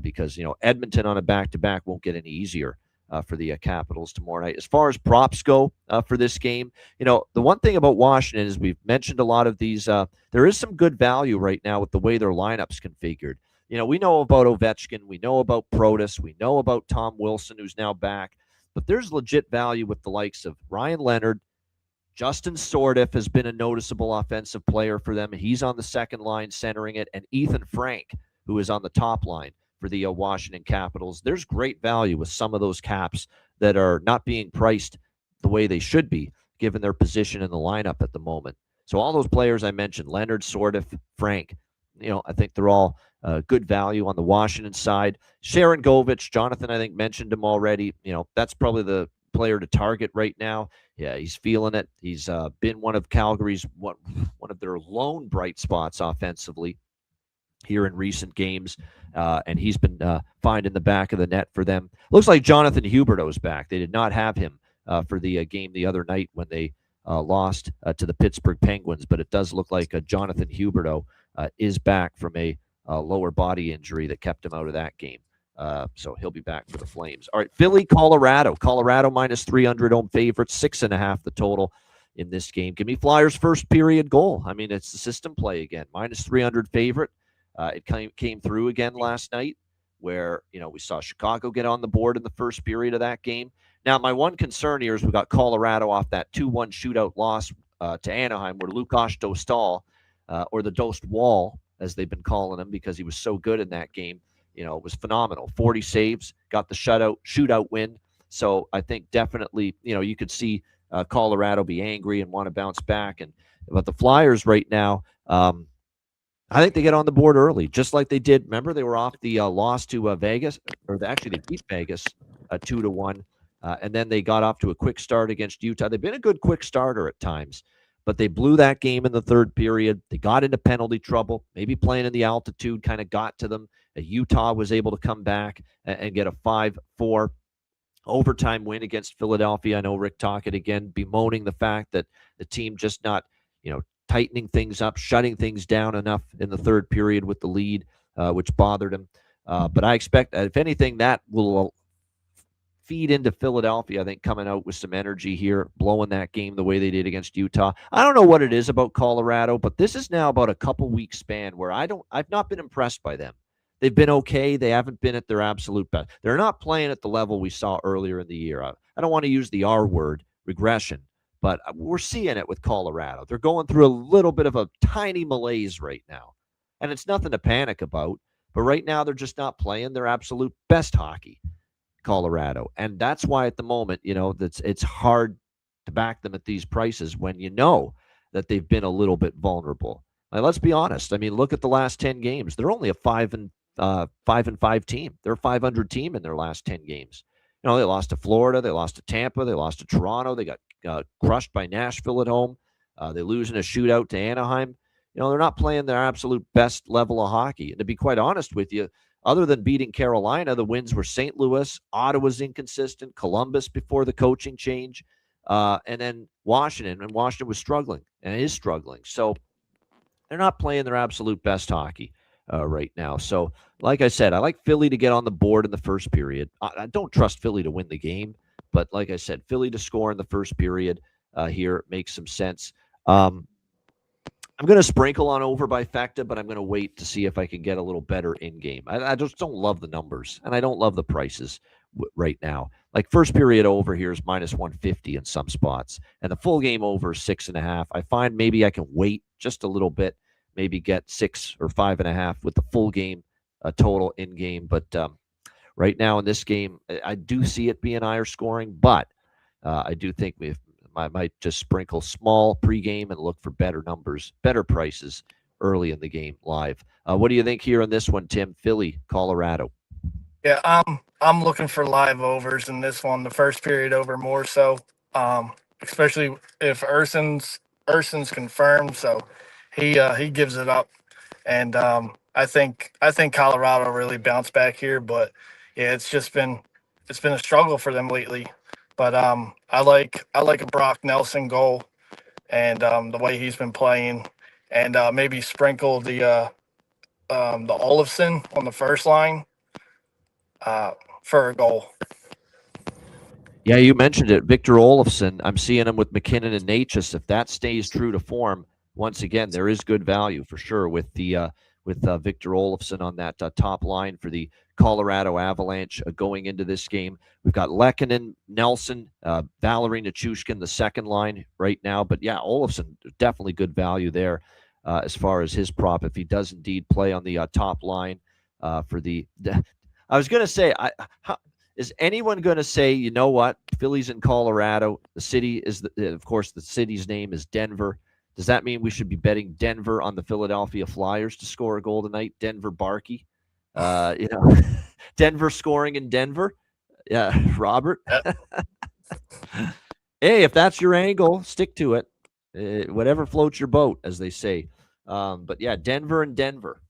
because, Edmonton on a back-to-back won't get any easier for the Capitals tomorrow night. As far as props go for this game, the one thing about Washington is we've mentioned a lot of these. There is some good value right now with the way their lineup's configured. We know about Ovechkin. We know about Protas. We know about Tom Wilson, who's now back. But there's legit value with the likes of Ryan Leonard. Justin Sordiff has been a noticeable offensive player for them. He's on the second line centering it. And Ethan Frank, who is on the top line for the Washington Capitals. There's great value with some of those caps that are not being priced the way they should be, given their position in the lineup at the moment. So all those players I mentioned, Leonard, Sordiff, Frank, I think they're all good value on the Washington side. Sharon Govich, Jonathan, I think, mentioned him already. That's probably the player to target right now. Yeah, he's feeling it. He's been one of Calgary's, one of their lone bright spots offensively here in recent games, and he's been finding the back of the net for them. Looks like Jonathan Huberdeau's back. They did not have him for the game the other night when they lost to the Pittsburgh Penguins, but it does look like Jonathan Huberdeau is back from a lower body injury that kept him out of that game. So he'll be back for the Flames. All right, Philly, Colorado. Colorado minus 300 home favorites, 6.5 the total in this game. Give me Flyers' first period goal. I mean, it's the system play again. Minus 300 favorite. It came through again last night where, we saw Chicago get on the board in the first period of that game. Now, my one concern here is we got Colorado off that 2-1 shootout loss to Anaheim where Lukas Dostal, or the Dost Wall, as they've been calling him because he was so good in that game, was phenomenal. 40 saves, got the shootout win. So I think definitely, you could see Colorado be angry and want to bounce back. But the Flyers right now, I think they get on the board early, just like they did. Remember, they were off the loss to Vegas, actually they beat Vegas 2-1, and then they got off to a quick start against Utah. They've been a good quick starter at times, but they blew that game in the third period. They got into penalty trouble. Maybe playing in the altitude kind of got to them. Utah was able to come back and get a 5-4 overtime win against Philadelphia. I know Rick Tocchet again bemoaning the fact that the team just not, tightening things up, shutting things down enough in the third period with the lead, which bothered him. But I expect, if anything, that will feed into Philadelphia, I think, coming out with some energy here, blowing that game the way they did against Utah. I don't know what it is about Colorado, but this is now about a couple week span where I've not been impressed by them. They've been okay. They haven't been at their absolute best. They're not playing at the level we saw earlier in the year. I don't want to use the R word, regression, but we're seeing it with Colorado. They're going through a little bit of a tiny malaise right now, and it's nothing to panic about. But right now, they're just not playing their absolute best hockey, Colorado. And that's why at the moment, it's hard to back them at these prices when you know that they've been a little bit vulnerable. Like, let's be honest. I mean, look at the last 10 games. They're only a 5-5 team. They're a 500 team in their last 10 games. They lost to Florida. They lost to Tampa. They lost to Toronto. They got crushed by Nashville at home. They lose in a shootout to Anaheim. They're not playing their absolute best level of hockey. And to be quite honest with you, other than beating Carolina, the wins were St. Louis, Ottawa's inconsistent, Columbus before the coaching change, and then Washington. And Washington was struggling and is struggling. So they're not playing their absolute best hockey right now. So, like I said, I like Philly to get on the board in the first period. I don't trust Philly to win the game, but like I said, Philly to score in the first period here makes some sense. I'm going to sprinkle on over by Facta, but I'm going to wait to see if I can get a little better in game. I just don't love the numbers, and I don't love the prices right now. Like first period over here is minus 150 in some spots, and the full game over is 6.5. I find maybe I can wait just a little bit, maybe get 6 or 5.5 with the full game total in game. But right now in this game, I do see it being higher scoring, but I do think I might just sprinkle small pregame and look for better numbers, better prices early in the game live. What do you think here on this one, Tim? Philly, Colorado. Yeah, I'm looking for live overs in this one. The first period over more so, especially if Urson's confirmed. So he gives it up, and I think Colorado really bounced back here. But yeah, it's been a struggle for them lately. But I like a Brock Nelson goal, and the way he's been playing, and maybe sprinkle the Olofsson on the first line for a goal. Yeah, you mentioned it. Victor Olofsson, I'm seeing him with McKinnon and Natchez. If that stays true to form, once again, there is good value for sure with the Victor Olofsson on that top line for the Colorado Avalanche going into this game. We've got Lehkonen, Nelson, Valeri Nichushkin, the second line right now. But yeah, Olofsson, definitely good value there as far as his prop if he does indeed play on the top line for the. I was going to say, is anyone going to say, you know what, Philly's in Colorado, the city is, of course, the city's name is Denver. Does that mean we should be betting Denver on the Philadelphia Flyers to score a goal tonight? Denver Barkey, Denver scoring in Denver. Yeah, Robert. Hey, if that's your angle, stick to it. Whatever floats your boat, as they say. But yeah, Denver and Denver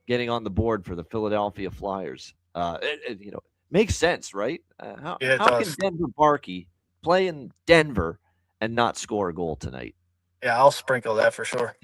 getting on the board for the Philadelphia Flyers. Makes sense, right? How can Denver Barkey play in Denver and not score a goal tonight? Yeah, I'll sprinkle that for sure.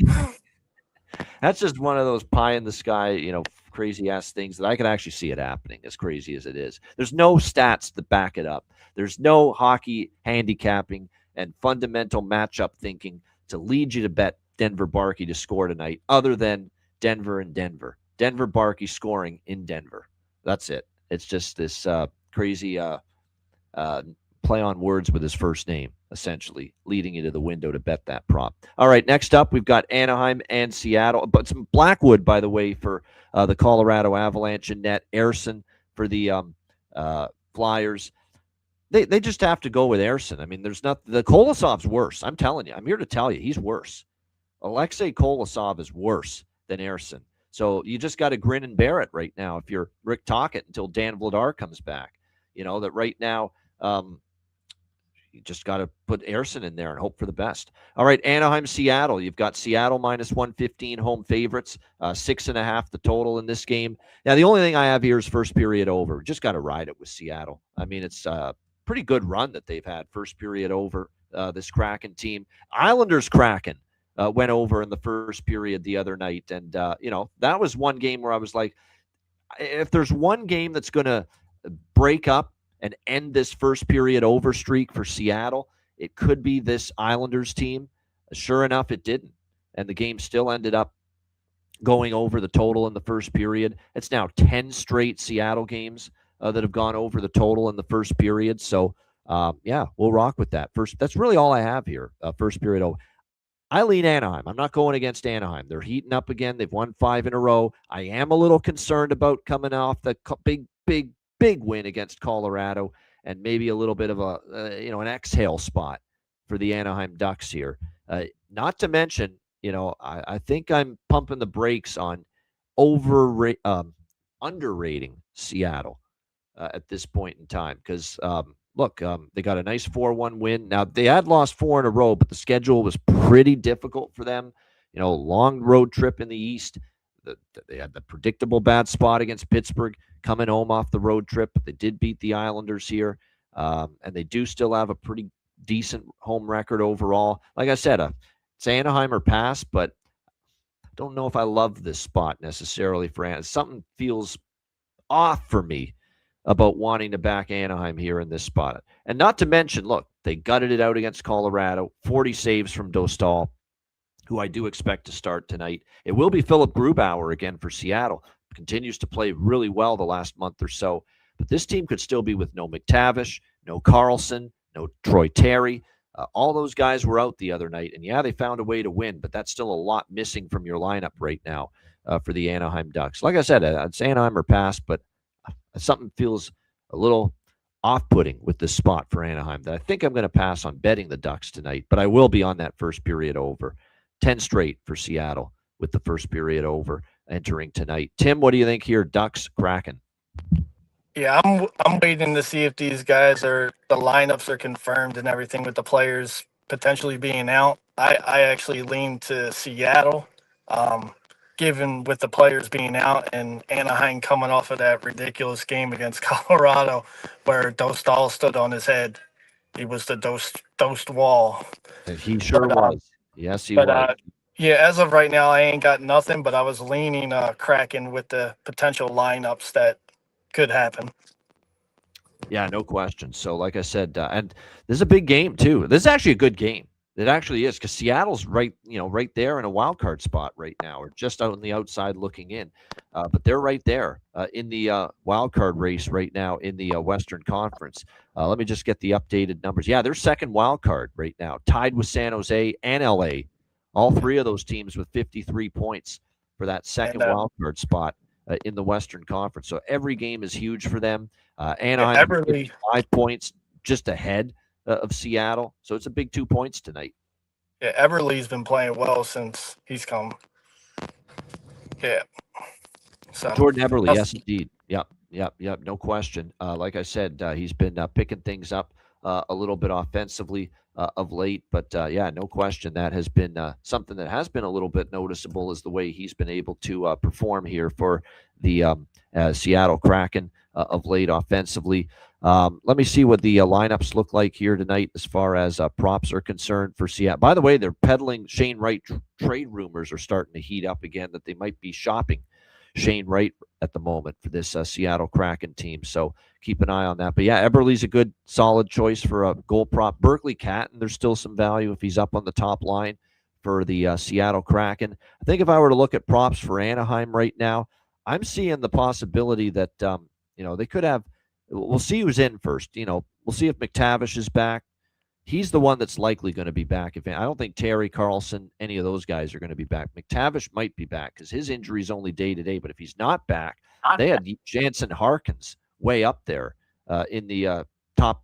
That's just one of those pie in the sky, crazy ass things that I can actually see it happening, as crazy as it is. There's no stats to back it up. There's no hockey handicapping and fundamental matchup thinking to lead you to bet Denver Barkey to score tonight, other than Denver and Denver. Denver Barkey scoring in Denver. That's it. It's just this crazy play on words with his first name, essentially, leading you to the window to bet that prop. All right, next up, we've got Anaheim and Seattle, but some Blackwood, by the way, for the Colorado Avalanche and net. Ersson for the Flyers. They just have to go with Ersson. I mean, there's not the Kolosov's worse. I'm telling you. I'm here to tell you, he's worse. Alexei Kolosov is worse than Ersson. So you just got to grin and bear it right now if you're Rick Tocchet until Dan Vladar comes back. That right now you just got to put Ersson in there and hope for the best. All right, Anaheim, Seattle. You've got Seattle minus 115 home favorites, 6.5 the total in this game. Now, the only thing I have here is first period over. Just got to ride it with Seattle. I mean, it's a pretty good run that they've had first period over this Kraken team. Islanders Kraken. Went over in the first period the other night. And, that was one game where I was like, if there's one game that's going to break up and end this first period over streak for Seattle, it could be this Islanders team. Sure enough, it didn't. And the game still ended up going over the total in the first period. It's now 10 straight Seattle games that have gone over the total in the first period. So, we'll rock with that. That's really all I have here, first period over. I lean Anaheim. I'm not going against Anaheim. They're heating up again. They've won 5 in a row. I am a little concerned about coming off the big win against Colorado and maybe a little bit of an exhale spot for the Anaheim Ducks here. Not to mention, I think I'm pumping the brakes on underrating Seattle at this point in time because look, they got a nice 4-1 win. Now, they had lost 4 in a row, but the schedule was pretty difficult for them. Long road trip in the East. They had the predictable bad spot against Pittsburgh coming home off the road trip. They did beat the Islanders here, and they do still have a pretty decent home record overall. Like I said, it's Anaheim or pass, but I don't know if I love this spot necessarily for Anaheim. Something feels off for me about wanting to back Anaheim here in this spot. And not to mention, look, they gutted it out against Colorado, 40 saves from Dostal, who I do expect to start tonight. It will be Philip Grubauer again for Seattle. Continues to play really well the last month or so. But this team could still be with no McTavish, no Carlson, no Troy Terry. All those guys were out the other night. And yeah, they found a way to win, but that's still a lot missing from your lineup right now for the Anaheim Ducks. Like I said, it's Anaheim or pass, but something feels a little off-putting with this spot for Anaheim that I think I'm going to pass on betting the Ducks tonight, but I will be on that first period over. 10 straight for Seattle with the first period over entering tonight. Tim, what do you think here? Ducks, Kraken. Yeah, I'm waiting to see if these guys the lineups are confirmed and everything with the players potentially being out. I actually lean to Seattle. Given with the players being out and Anaheim coming off of that ridiculous game against Colorado where Dostal stood on his head. He was the Dost wall. He sure was. Yes, he was. As of right now, I ain't got nothing, but I was leaning Kraken with the potential lineups that could happen. Yeah, no question. So, like I said, and this is a big game too. This is actually a good game. It actually is because Seattle's right there in a wild card spot right now, or just out on the outside looking in. But they're right there in the wild card race right now in the Western Conference. Let me just get the updated numbers. Yeah, they're second wild card right now, tied with San Jose and LA. All three of those teams with 53 points for that second And wild card spot in the Western Conference. So every game is huge for them. yeah, Anaheim Everly, 5 points just ahead of Seattle. So it's a big 2 points tonight. yeah, Everly's been playing well since he's come. Yeah. So Jordan Eberle, that's yes, indeed. Yep. No question. Like I said, he's been picking things up a little bit offensively of late. But yeah, no question that has been something that has been a little bit noticeable is the way he's been able to perform here for the Seattle Kraken of late offensively. Let me see what the lineups look like here tonight as far as props are concerned for Seattle. By the way, they're peddling Shane Wright trade rumors are starting to heat up again that they might be shopping Shane Wright at the moment for this Seattle Kraken team. So keep an eye on that. But yeah, Eberle's a good, solid choice for a goal prop. Berkeley Catton, there's still some value if he's up on the top line for the Seattle Kraken. I think if I were to look at props for Anaheim right now, I'm seeing the possibility that they could have. We'll see who's in first. We'll see if McTavish is back. He's the one that's likely going to be back. I don't think Terry Carlson, any of those guys are going to be back. McTavish might be back because his injury is only day to day. But if he's not back, they had Jansen Harkins way up there in the top,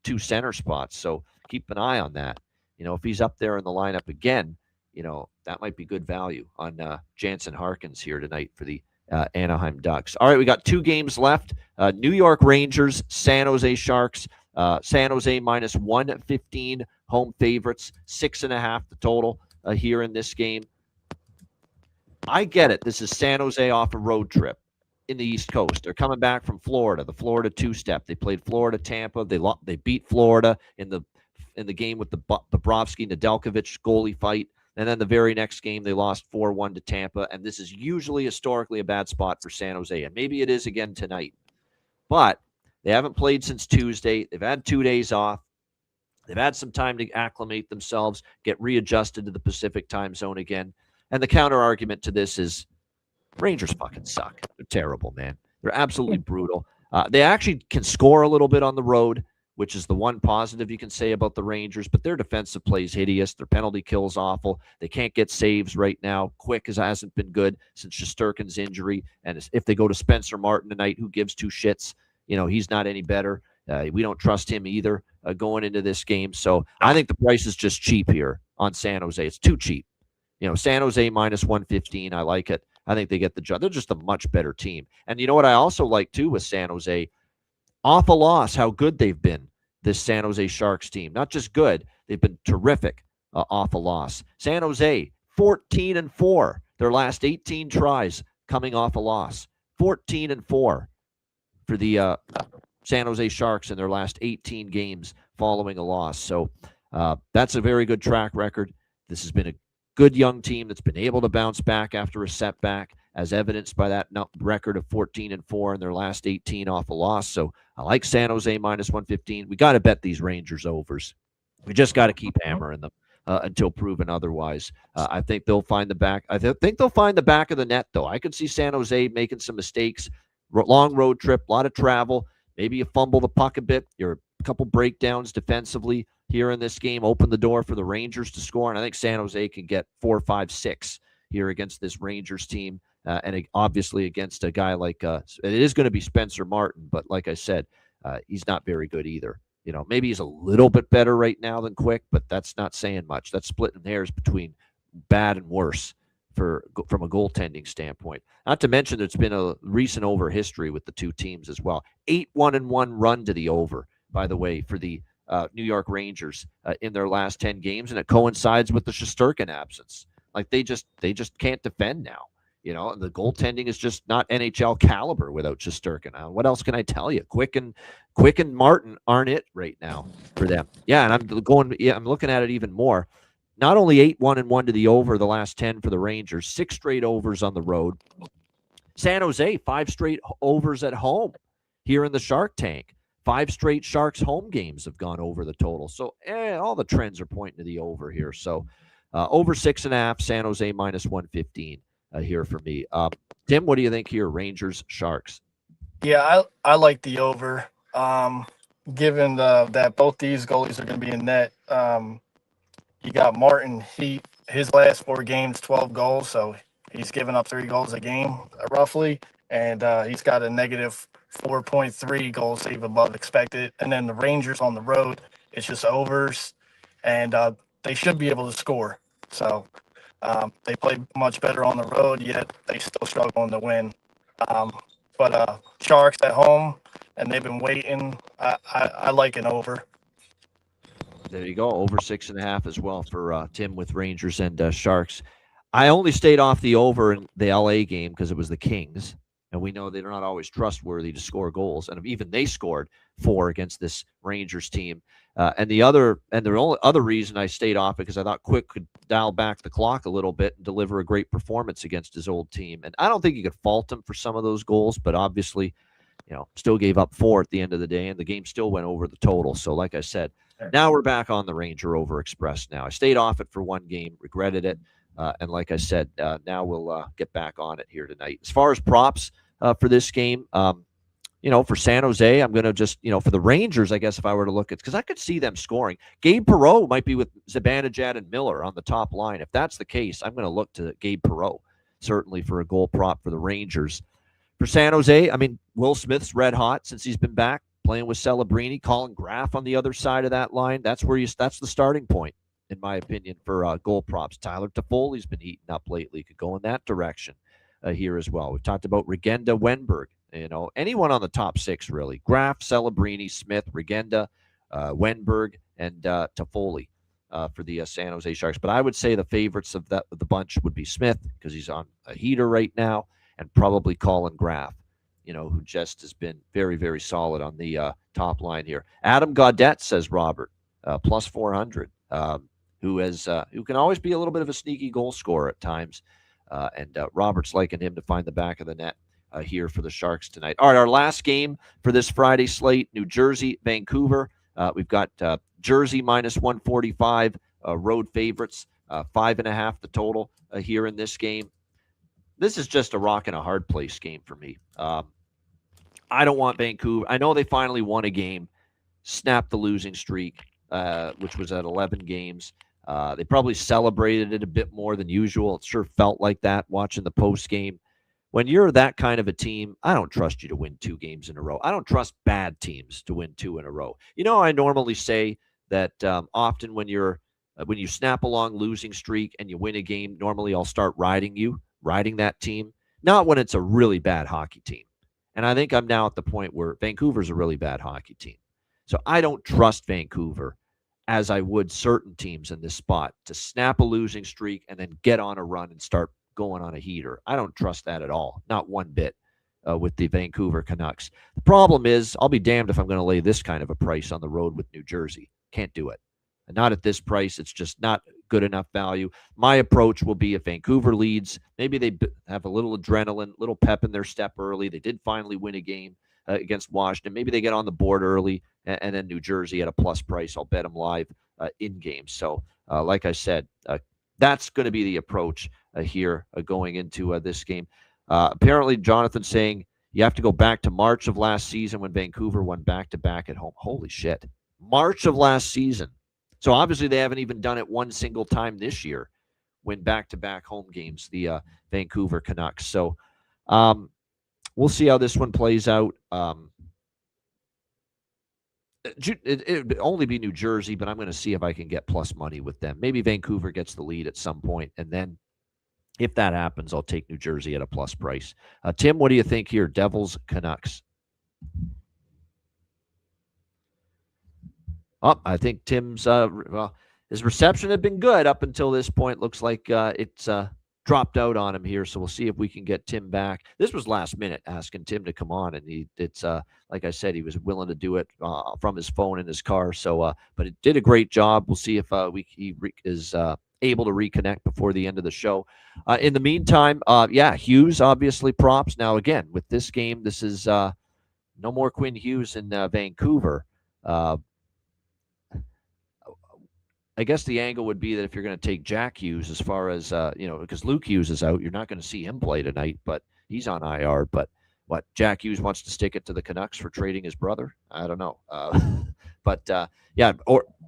two center spots. So keep an eye on that. If he's up there in the lineup again, that might be good value on Jansen Harkins here tonight for the Anaheim Ducks. All right, we got 2 games left. New York Rangers, San Jose Sharks. San Jose minus 115 home favorites, 6.5 the total here in this game. I get it. This is San Jose off a road trip in the East Coast. They're coming back from Florida, the Florida two-step. They played Florida, Tampa. They beat Florida in the game with the Bobrovsky Nedeljkovic goalie fight. And then the very next game, they lost 4-1 to Tampa. And this is usually historically a bad spot for San Jose. And maybe it is again tonight. But they haven't played since Tuesday. They've had 2 days off. They've had some time to acclimate themselves, get readjusted to the Pacific time zone again. And the counter argument to this is Rangers fucking suck. They're terrible, man. They're absolutely brutal. They actually can score a little bit on the road, which is the one positive you can say about the Rangers, but their defensive play is hideous. Their penalty kill is awful. They can't get saves right now. Quick hasn't been good since Shesterkin's injury. And if they go to Spencer Martin tonight, who gives 2 shits? He's not any better. We don't trust him either going into this game. So I think the price is just cheap here on San Jose. It's too cheap. San Jose minus 115. I like it. I think they get the job. They're just a much better team. And you know what I also like, too, with San Jose? Off a loss, how good they've been, this San Jose Sharks team. Not just good, they've been terrific off a loss. San Jose, 14-4. Their last 18 tries coming off a loss. 14-4 for the San Jose Sharks in their last 18 games following a loss. So that's a very good track record. This has been a good young team that's been able to bounce back after a setback, as evidenced by that record of 14-4 in their last 18 off a loss. So I like San Jose minus 115. We got to bet these Rangers overs. We just got to keep hammering them until proven otherwise. I think they'll find the back. I think they'll find the back of the net, though. I could see San Jose making some mistakes. Long road trip, a lot of travel. Maybe you fumble the puck a bit. You're a couple breakdowns defensively here in this game. Open the door for the Rangers to score, and I think San Jose can get 4, 5, 6 here against this Rangers team. And obviously against a guy like it is going to be Spencer Martin, but like I said, he's not very good either. Maybe he's a little bit better right now than Quick, but that's not saying much. That's splitting hairs between bad and worse from a goaltending standpoint. Not to mention there's been a recent over history with the two teams as well. 8-1-1 run to the over, by the way, for the New York Rangers in their last 10 games, and it coincides with the Shesterkin absence. Like they just can't defend now. The goaltending is just not NHL caliber without Shesterkin. What else can I tell you? Quick and Martin aren't it right now for them. Yeah, and I'm looking at it even more. Not only 8-1-1 to the over the last 10 for the Rangers, 6 straight overs on the road. San Jose, 5 straight overs at home here in the Shark Tank. 5 straight Sharks home games have gone over the total. So all the trends are pointing to the over here. So over 6.5, San Jose minus 115 here for me. Tim, what do you think here? Rangers, Sharks. Yeah, I like the over. Given that both these goalies are going to be in net, you got Martin. His last 4 games, 12 goals, so he's given up 3 goals a game roughly, and he's got a negative 4.3 goal save above expected. And then the Rangers on the road, it's just overs, and they should be able to score. So they play much better on the road, yet they still struggle to win. But Sharks at home, and they've been waiting. I like an over. There you go. Over 6.5 as well for Tim with Rangers and Sharks. I only stayed off the over in the LA game because it was the Kings, and we know they're not always trustworthy to score goals. And even they scored 4 against this Rangers team. And the only other reason I stayed off it because I thought Quick could dial back the clock a little bit and deliver a great performance against his old team. And I don't think you could fault him for some of those goals, but obviously, still gave up 4 at the end of the day, and the game still went over the total. So, like I said, now we're back on the Ranger over Express now. I stayed off it for 1 game, regretted it. And like I said, now we'll get back on it here tonight. As far as props for this game, for San Jose, I'm going to just, for the Rangers, I guess if I were to look at, because I could see them scoring. Gabe Perreault might be with Zibanejad and Miller on the top line. If that's the case, I'm going to look to Gabe Perreault, certainly for a goal prop for the Rangers. For San Jose, Will Smith's red hot since he's been back, playing with Celebrini. Colin Graf on the other side of that line. That's the starting point, in my opinion, for goal props. Tyler Toffoli's been heating up lately. Could go in that direction here as well. We've talked about Regenda, Wenberg. Anyone on the top 6, really. Graf, Celebrini, Smith, Regenda, Wenberg, and Toffoli for the San Jose Sharks. But I would say the favorites of the bunch would be Smith, because he's on a heater right now, and probably Colin Graf, who just has been very, very solid on the top line here. Adam Gaudette, says Robert, plus 400, who can always be a little bit of a sneaky goal scorer at times. And Robert's liking him to find the back of the net here for the Sharks tonight. All right, our last game for this Friday slate, New Jersey, Vancouver. We've got Jersey minus 145, road favorites, 5.5 the total here in this game. This is just a rock and a hard place game for me. I don't want Vancouver. I know they finally won a game, snapped the losing streak, which was at 11 games. They probably celebrated it a bit more than usual. It sure felt like that watching the post game. When you're that kind of a team, I don't trust you to win 2 games in a row. I don't trust bad teams to win 2 in a row. I normally say that often when you snap a long losing streak and you win a game, normally I'll start riding that team. Not when it's a really bad hockey team. And I think I'm now at the point where Vancouver's a really bad hockey team. So I don't trust Vancouver as I would certain teams in this spot to snap a losing streak and then get on a run and start going on a heater. I don't trust that at all. Not one bit with the Vancouver Canucks. The problem is, I'll be damned if I'm going to lay this kind of a price on the road with New Jersey. Can't do it. And not at this price. It's just not good enough value. My approach will be if Vancouver leads, maybe they have a little adrenaline, little pep in their step early. They did finally win a game against Washington. Maybe they get on the board early, and then New Jersey at a plus price. I'll bet them live in game. So, like I said, that's going to be the approach here going into this game. Apparently, Jonathan saying you have to go back to March of last season when Vancouver won back-to-back at home. Holy shit. March of last season. So obviously they haven't even done it one single time this year, win back-to-back home games, the Vancouver Canucks. So we'll see how this one plays out. It would only be New Jersey, but I'm going to see if I can get plus money with them. Maybe Vancouver gets the lead at some point, and then if that happens, I'll take New Jersey at a plus price. Tim, what do you think here? Devils, Canucks. I think Tim's his reception had been good up until this point. Looks like it's dropped out on him here, so we'll see if we can get Tim back. This was last minute, asking Tim to come on, and it's like I said, he was willing to do it from his phone in his car. So, but it did a great job. We'll see if he is able to reconnect before the end of the show. In the meantime, Hughes obviously props. Now again with this game, this is No more Quinn Hughes in Vancouver. I guess the angle would be that if you're going to take Jack Hughes, as far as because Luke Hughes is out, you're not going to see him play tonight, but he's on IR. But what, Jack Hughes wants to stick it to the Canucks for trading his brother? I don't know. Yeah,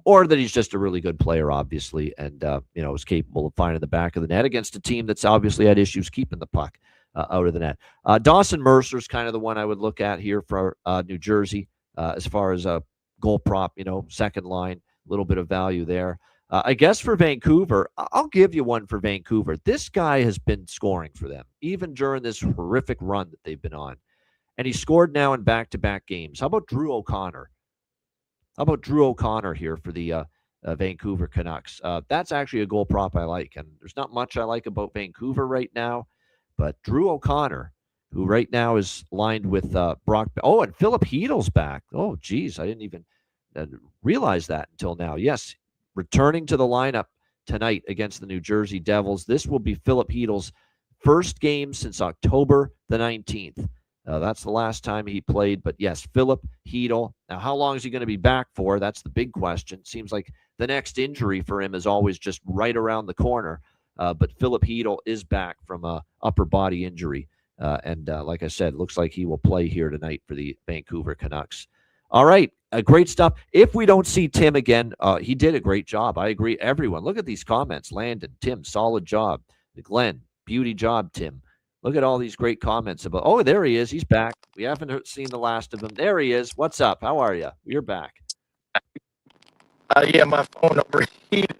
or that he's just a really good player, obviously, and is capable of finding the back of the net against a team that's obviously had issues keeping the puck out of the net. Dawson Mercer's kind of the one I would look at here for New Jersey as far as a goal prop, second line. Little bit of value there. I guess for Vancouver, I'll give you one for Vancouver. This guy has been scoring for them, even during this horrific run that they've been on. And he scored now in back-to-back games. How about Drew O'Connor? Here for the Vancouver Canucks? That's actually a goal prop I like. And there's not much I like about Vancouver right now. But Drew O'Connor, who right now is lined with Brock. Oh, and Philip Heedle's back. Oh, geez, I didn't even realize that until now. Yes, returning to the lineup tonight against the New Jersey Devils. This will be Philip Heedle's first game since October the 19th. That's the last time he played. But yes, Philip Heedle. Now, how long is he going to be back for? That's the big question. Seems like the next injury for him is always just right around the corner. But Philip Heedle is back from a upper body injury. And like I said, looks like he will play here tonight for the Vancouver Canucks. All right. Great stuff. If we don't see Tim again, he did a great job. I agree. Everyone, look at these comments. Landon, Tim, solid job. Glenn, beauty job, Tim. Look at all these great comments about, oh, there he is. He's back. We haven't seen the last of him. There he is. What's up? How are you? You're back. Yeah, my phone overheated.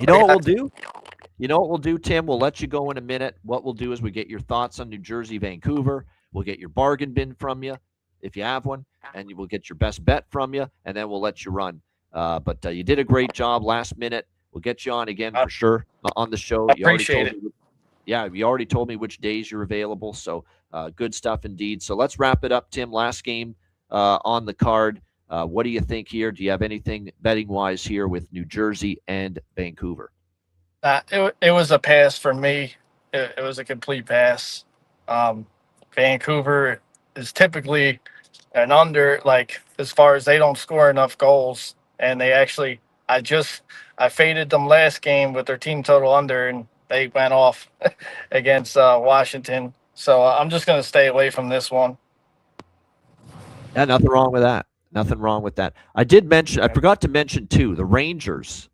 You know what we'll do? Tim? We'll let you go in a minute. What we'll do is we get your thoughts on New Jersey, Vancouver. We'll get your bargain bin from you, if you have one, and you will get your best bet from you, and then we'll let you run. But you did a great job last minute. We'll get you on again for sure on the show. You appreciate it. You already told me which days you're available, so good stuff indeed. So let's wrap it up, Tim. Last game on the card. What do you think here? Do you have anything betting-wise here with New Jersey and Vancouver? It was a pass for me. It was a complete pass. Vancouver is typically an under, like, as far as they don't score enough goals. And they actually, I faded them last game with their team total under, and they went off against Washington. So I'm just going to stay away from this one. Yeah, nothing wrong with that. Nothing wrong with that. I forgot to mention, too, the Rangers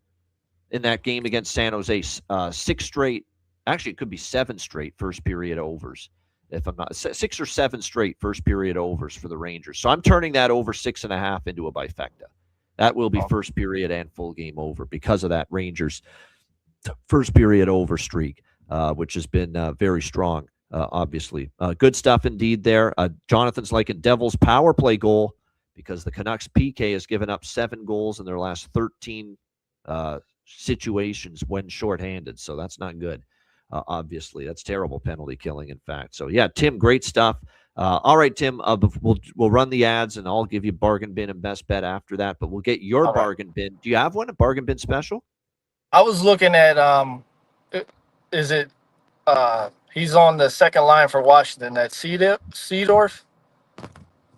in that game against San Jose, 6 straight, actually it could be 7 straight first period overs. If I'm not 6 or 7 straight first period overs for the Rangers. So I'm turning that over 6.5 into a bifecta. That will be first period and full game over because of that Rangers first period over streak, which has been very strong, obviously. Good stuff indeed there. Jonathan's liking Devils power play goal because the Canucks PK has given up 7 goals in their last 13 situations when shorthanded. So that's not good. Obviously, that's terrible penalty killing, in fact. So, yeah, Tim, great stuff. All right, Tim, we'll run the ads, and I'll give you bargain bin and best bet after that. But we'll get your bargain bin. Do you have one, a bargain bin special? I was looking at he's on the second line for Washington. That Seedorf.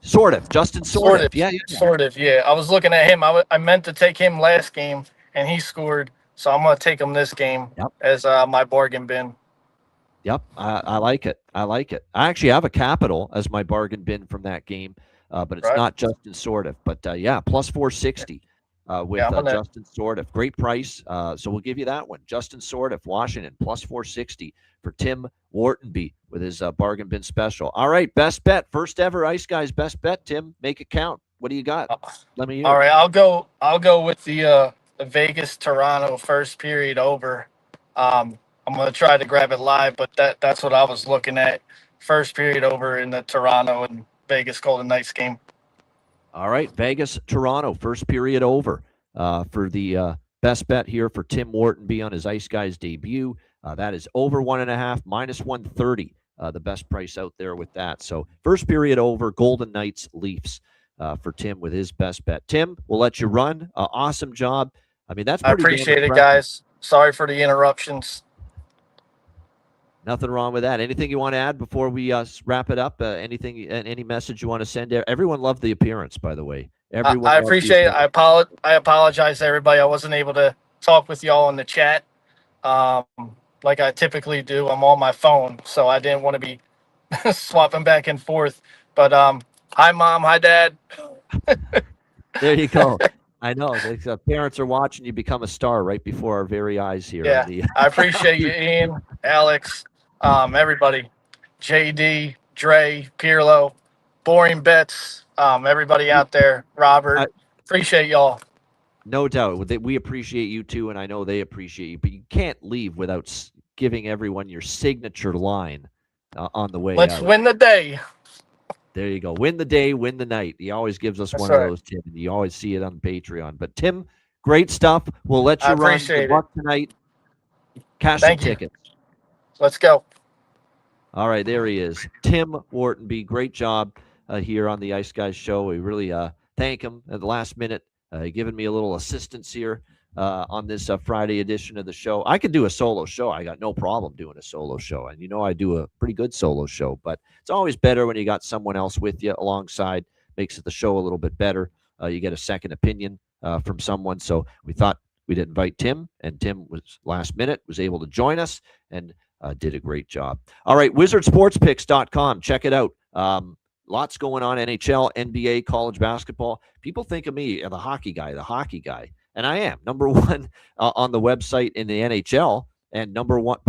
Sort of, Justin Sort of. Yeah. Sort of. Yeah, I was looking at him. I meant to take him last game, and he scored. So I'm going to take him this game as my bargain bin. Yep, I like it. I actually have a Capital as my bargain bin from that game, but it's not Justin Sort of. But, plus 460 with Justin Sort of. Great price. So we'll give you that one. Justin Sort of, Washington, plus 460 for Tim Whartonby with his bargain bin special. All right, best bet. First ever Ice Guys best bet, Tim. Make it count. What do you got? Let me hear. All right, I'll go with the Vegas Toronto first period over. I'm going to try to grab it live, but that's what I was looking at. First period over in the Toronto and Vegas Golden Knights game. All right, Vegas Toronto first period over for the best bet here for Tim Whartonby on his Ice Guys debut. That is over 1.5 minus 130. The best price out there with that. So first period over, Golden Knights Leafs for Tim with his best bet. Tim, we'll let you run. Awesome job. I mean, that's pretty I appreciate it, guys. Sorry for the interruptions. Nothing wrong with that. Anything you want to add before we wrap it up? Any message you want to send there? Everyone loved the appearance, by the way. Everyone. I appreciate it. I apologize to everybody. I wasn't able to talk with y'all in the chat like I typically do. I'm on my phone, so I didn't want to be swapping back and forth. But hi, Mom. Hi, Dad. There you go. I know. The parents are watching you become a star right before our very eyes here. Yeah, I appreciate you, Ian, Alex, everybody, JD, Dre, Pirlo, Boring Bets, everybody out there, Robert. Appreciate y'all. No doubt. We appreciate you too, and I know they appreciate you. But you can't leave without giving everyone your signature line on the way out. Let's win the day. There you go. Win the day, win the night. He always gives us one of those, Tim, and you always see it on Patreon. But, Tim, great stuff. We'll let you run. Good luck tonight. Cash some tickets. Let's go. All right, there he is. Tim Whartonby. Great job here on the Ice Guys show. We really thank him at the last minute, giving me a little assistance here on this Friday edition of the show. I could do a solo show. I got no problem doing a solo show. And I do a pretty good solo show, but it's always better when you got someone else with you alongside. Makes it the show a little bit better. You get a second opinion from someone. So we thought we'd invite Tim, and Tim was last minute, was able to join us and did a great job. All right, wizardsportspicks.com. Check it out. Lots going on, NHL, NBA, college basketball. People think of me as the hockey guy. And I am number one on the website in the NHL, and number one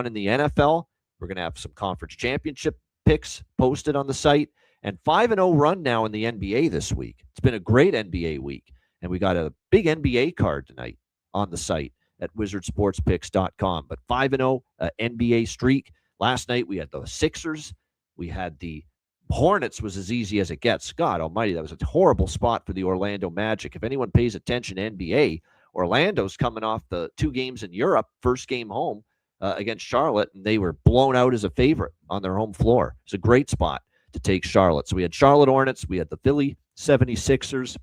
in the NFL. We're going to have some conference championship picks posted on the site, and 5-0 run now in the NBA this week. It's been a great NBA week, and we got a big NBA card tonight on the site at wizardsportspicks.com. But 5-0 NBA streak. Last night we had the Sixers. We had the Hornets was as easy as it gets. God almighty, that was a horrible spot for the Orlando Magic. If anyone pays attention to NBA, Orlando's coming off the 2 games in Europe, first game home against Charlotte, and they were blown out as a favorite on their home floor. It's a great spot to take Charlotte. So we had Charlotte Hornets, we had the Philly 76ers.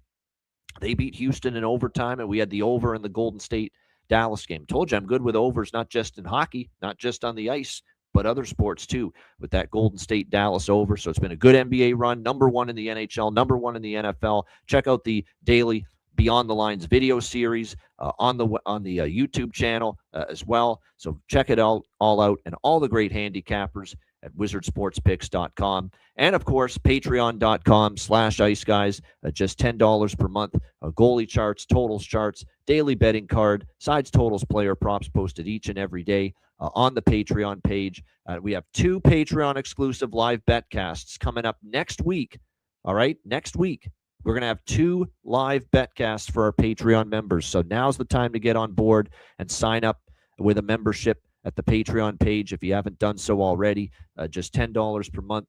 They beat Houston in overtime, and we had the over in the Golden State Dallas game. Told you I'm good with overs, not just in hockey, not just on the ice, but other sports too, with that Golden State Dallas over. So it's been a good NBA run, number one in the NHL, number one in the NFL. Check out the daily Beyond the Lines video series on the YouTube channel as well. So check it all out, and all the great handicappers at wizardsportspicks.com. And, of course, patreon.com/iceguys, just $10 per month. Goalie charts, totals charts, daily betting card, sides, totals, player props posted each and every day on the Patreon page. We have 2 Patreon-exclusive live betcasts coming up next week. All right, next week. We're going to have 2 live betcasts for our Patreon members. So now's the time to get on board and sign up with a membership at the Patreon page if you haven't done so already. Just $10 per month.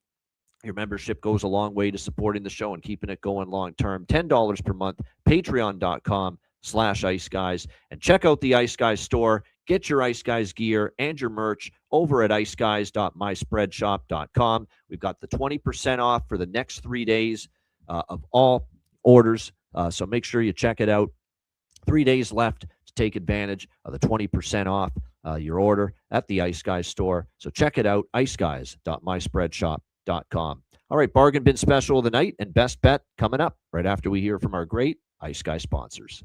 Your membership goes a long way to supporting the show and keeping it going long term. $10 per month. Patreon.com/iceguys. And check out the Ice Guys store. Get your Ice Guys gear and your merch over at iceguys.myspreadshop.com. We've got the 20% off for the next 3 days of all orders. So make sure you check it out. 3 days left to take advantage of the 20% off your order at the Ice Guys store. So check it out, iceguys.myspreadshop.com. All right, bargain bin special of the night and best bet coming up right after we hear from our great Ice Guys sponsors.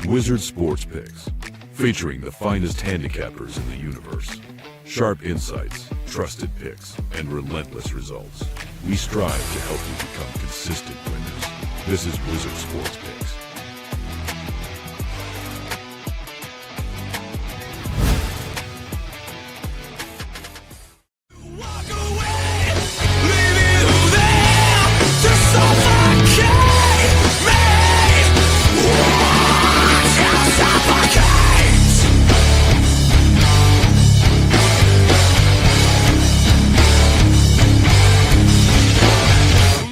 Wizard Sports Picks, featuring the finest handicappers in the universe. Sharp insights, trusted picks, and relentless results. We strive to help you become consistent winners. This is Wizard Sports Picks.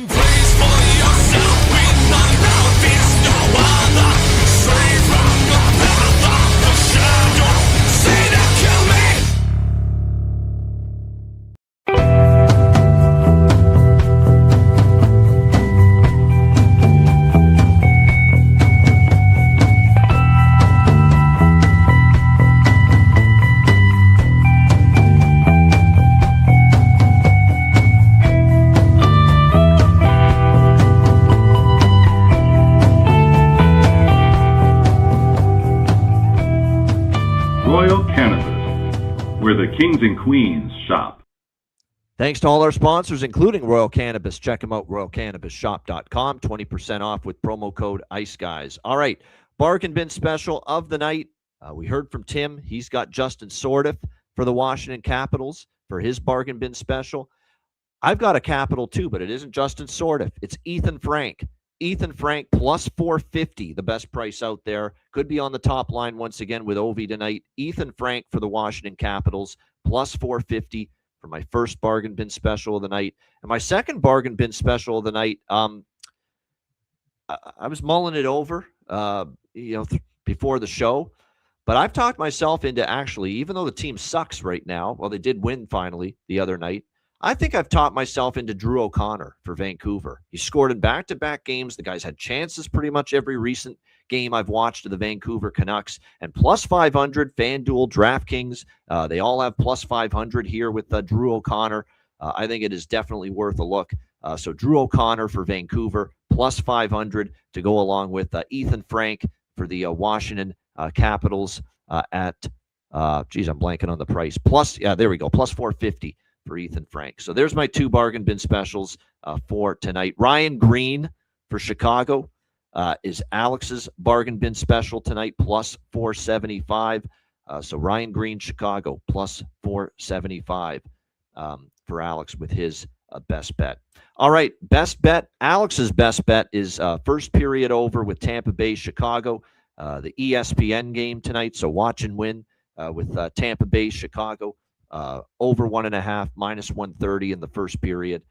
Please for yourself with my mouth is no Kings and Queens shop. Thanks to all our sponsors, including Royal Cannabis. Check them out, royalcannabisshop.com. 20% off with promo code ICEGUYS. All right, bargain bin special of the night. We heard from Tim. He's got Justin Sordiff for the Washington Capitals for his bargain bin special. I've got a Capital too, but it isn't Justin Sordiff. It's Ethan Frank. Ethan Frank plus 450, the best price out there. Could be on the top line once again with Ovi tonight. Ethan Frank for the Washington Capitals plus 450 for my first bargain bin special of the night. And my second bargain bin special of the night, I was mulling it over, before the show. But I've talked myself into actually, even though the team sucks right now, well, they did win finally the other night, I think I've talked myself into Drew O'Connor for Vancouver. He scored in back-to-back games. The guy's had chances pretty much every recent game I've watched of the Vancouver Canucks. And plus 500, FanDuel, DraftKings, they all have plus 500 here with Drew O'Connor. I think it is definitely worth a look. So Drew O'Connor for Vancouver, plus 500 to go along with Ethan Frank for the Washington Capitals at, I'm blanking on the price. There we go, plus 450 for Ethan Frank. So there's my two bargain bin specials for tonight. Ryan Green for Chicago is Alex's bargain bin special tonight, plus 475. So Ryan Green, Chicago, plus 475 for Alex with his best bet. All right, best bet. Alex's best bet is first period over with Tampa Bay, Chicago. The ESPN game tonight, so watch and win with Tampa Bay, Chicago. Over 1.5, minus 130 in the first period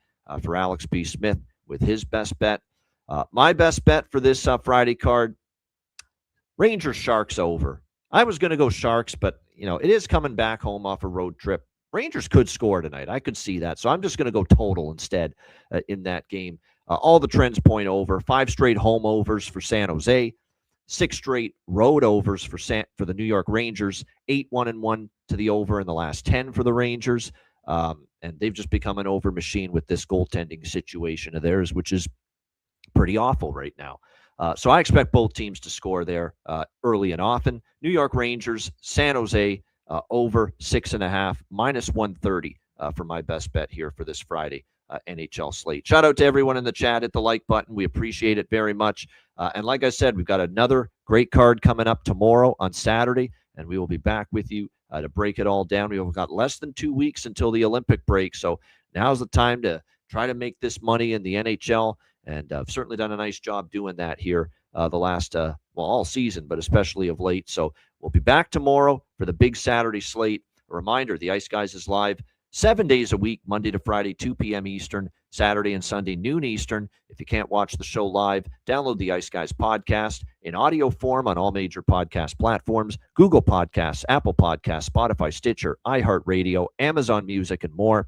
for Alex B. Smith with his best bet. My best bet for this Friday card, Rangers Sharks over. I was going to go Sharks, but it is coming back home off a road trip. Rangers could score tonight. I could see that. So I'm just going to go total instead in that game. All the trends point over. 5 straight home overs for San Jose. 6 straight road overs for the New York Rangers. 8-1-1 to the over in the last 10 for the Rangers. And they've just become an over machine with this goaltending situation of theirs, which is pretty awful right now. So I expect both teams to score there early and often. New York Rangers, San Jose, over 6.5, minus 130 for my best bet here for this Friday NHL slate. Shout out to everyone in the chat. Hit the like button. We appreciate it very much. And like I said, we've got another great card coming up tomorrow on Saturday, and we will be back with you to break it all down. We've got less than 2 weeks until the Olympic break, so now's the time to try to make this money in the NHL, and I've certainly done a nice job doing that here the last, all season, but especially of late. So we'll be back tomorrow for the big Saturday slate. A reminder, the Ice Guys is live 7 days a week, Monday to Friday, 2 p.m. Eastern, Saturday and Sunday, noon Eastern. If you can't watch the show live, download the Ice Guys podcast in audio form on all major podcast platforms, Google Podcasts, Apple Podcasts, Spotify, Stitcher, iHeartRadio, Amazon Music, and more.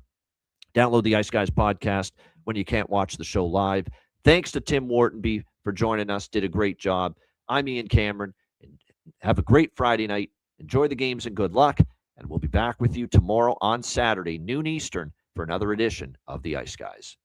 Download the Ice Guys podcast when you can't watch the show live. Thanks to Tim Whartonby for joining us. Did a great job. I'm Ian Cameron. And have a great Friday night. Enjoy the games and good luck. And we'll be back with you tomorrow on Saturday, noon Eastern, for another edition of the Ice Guys.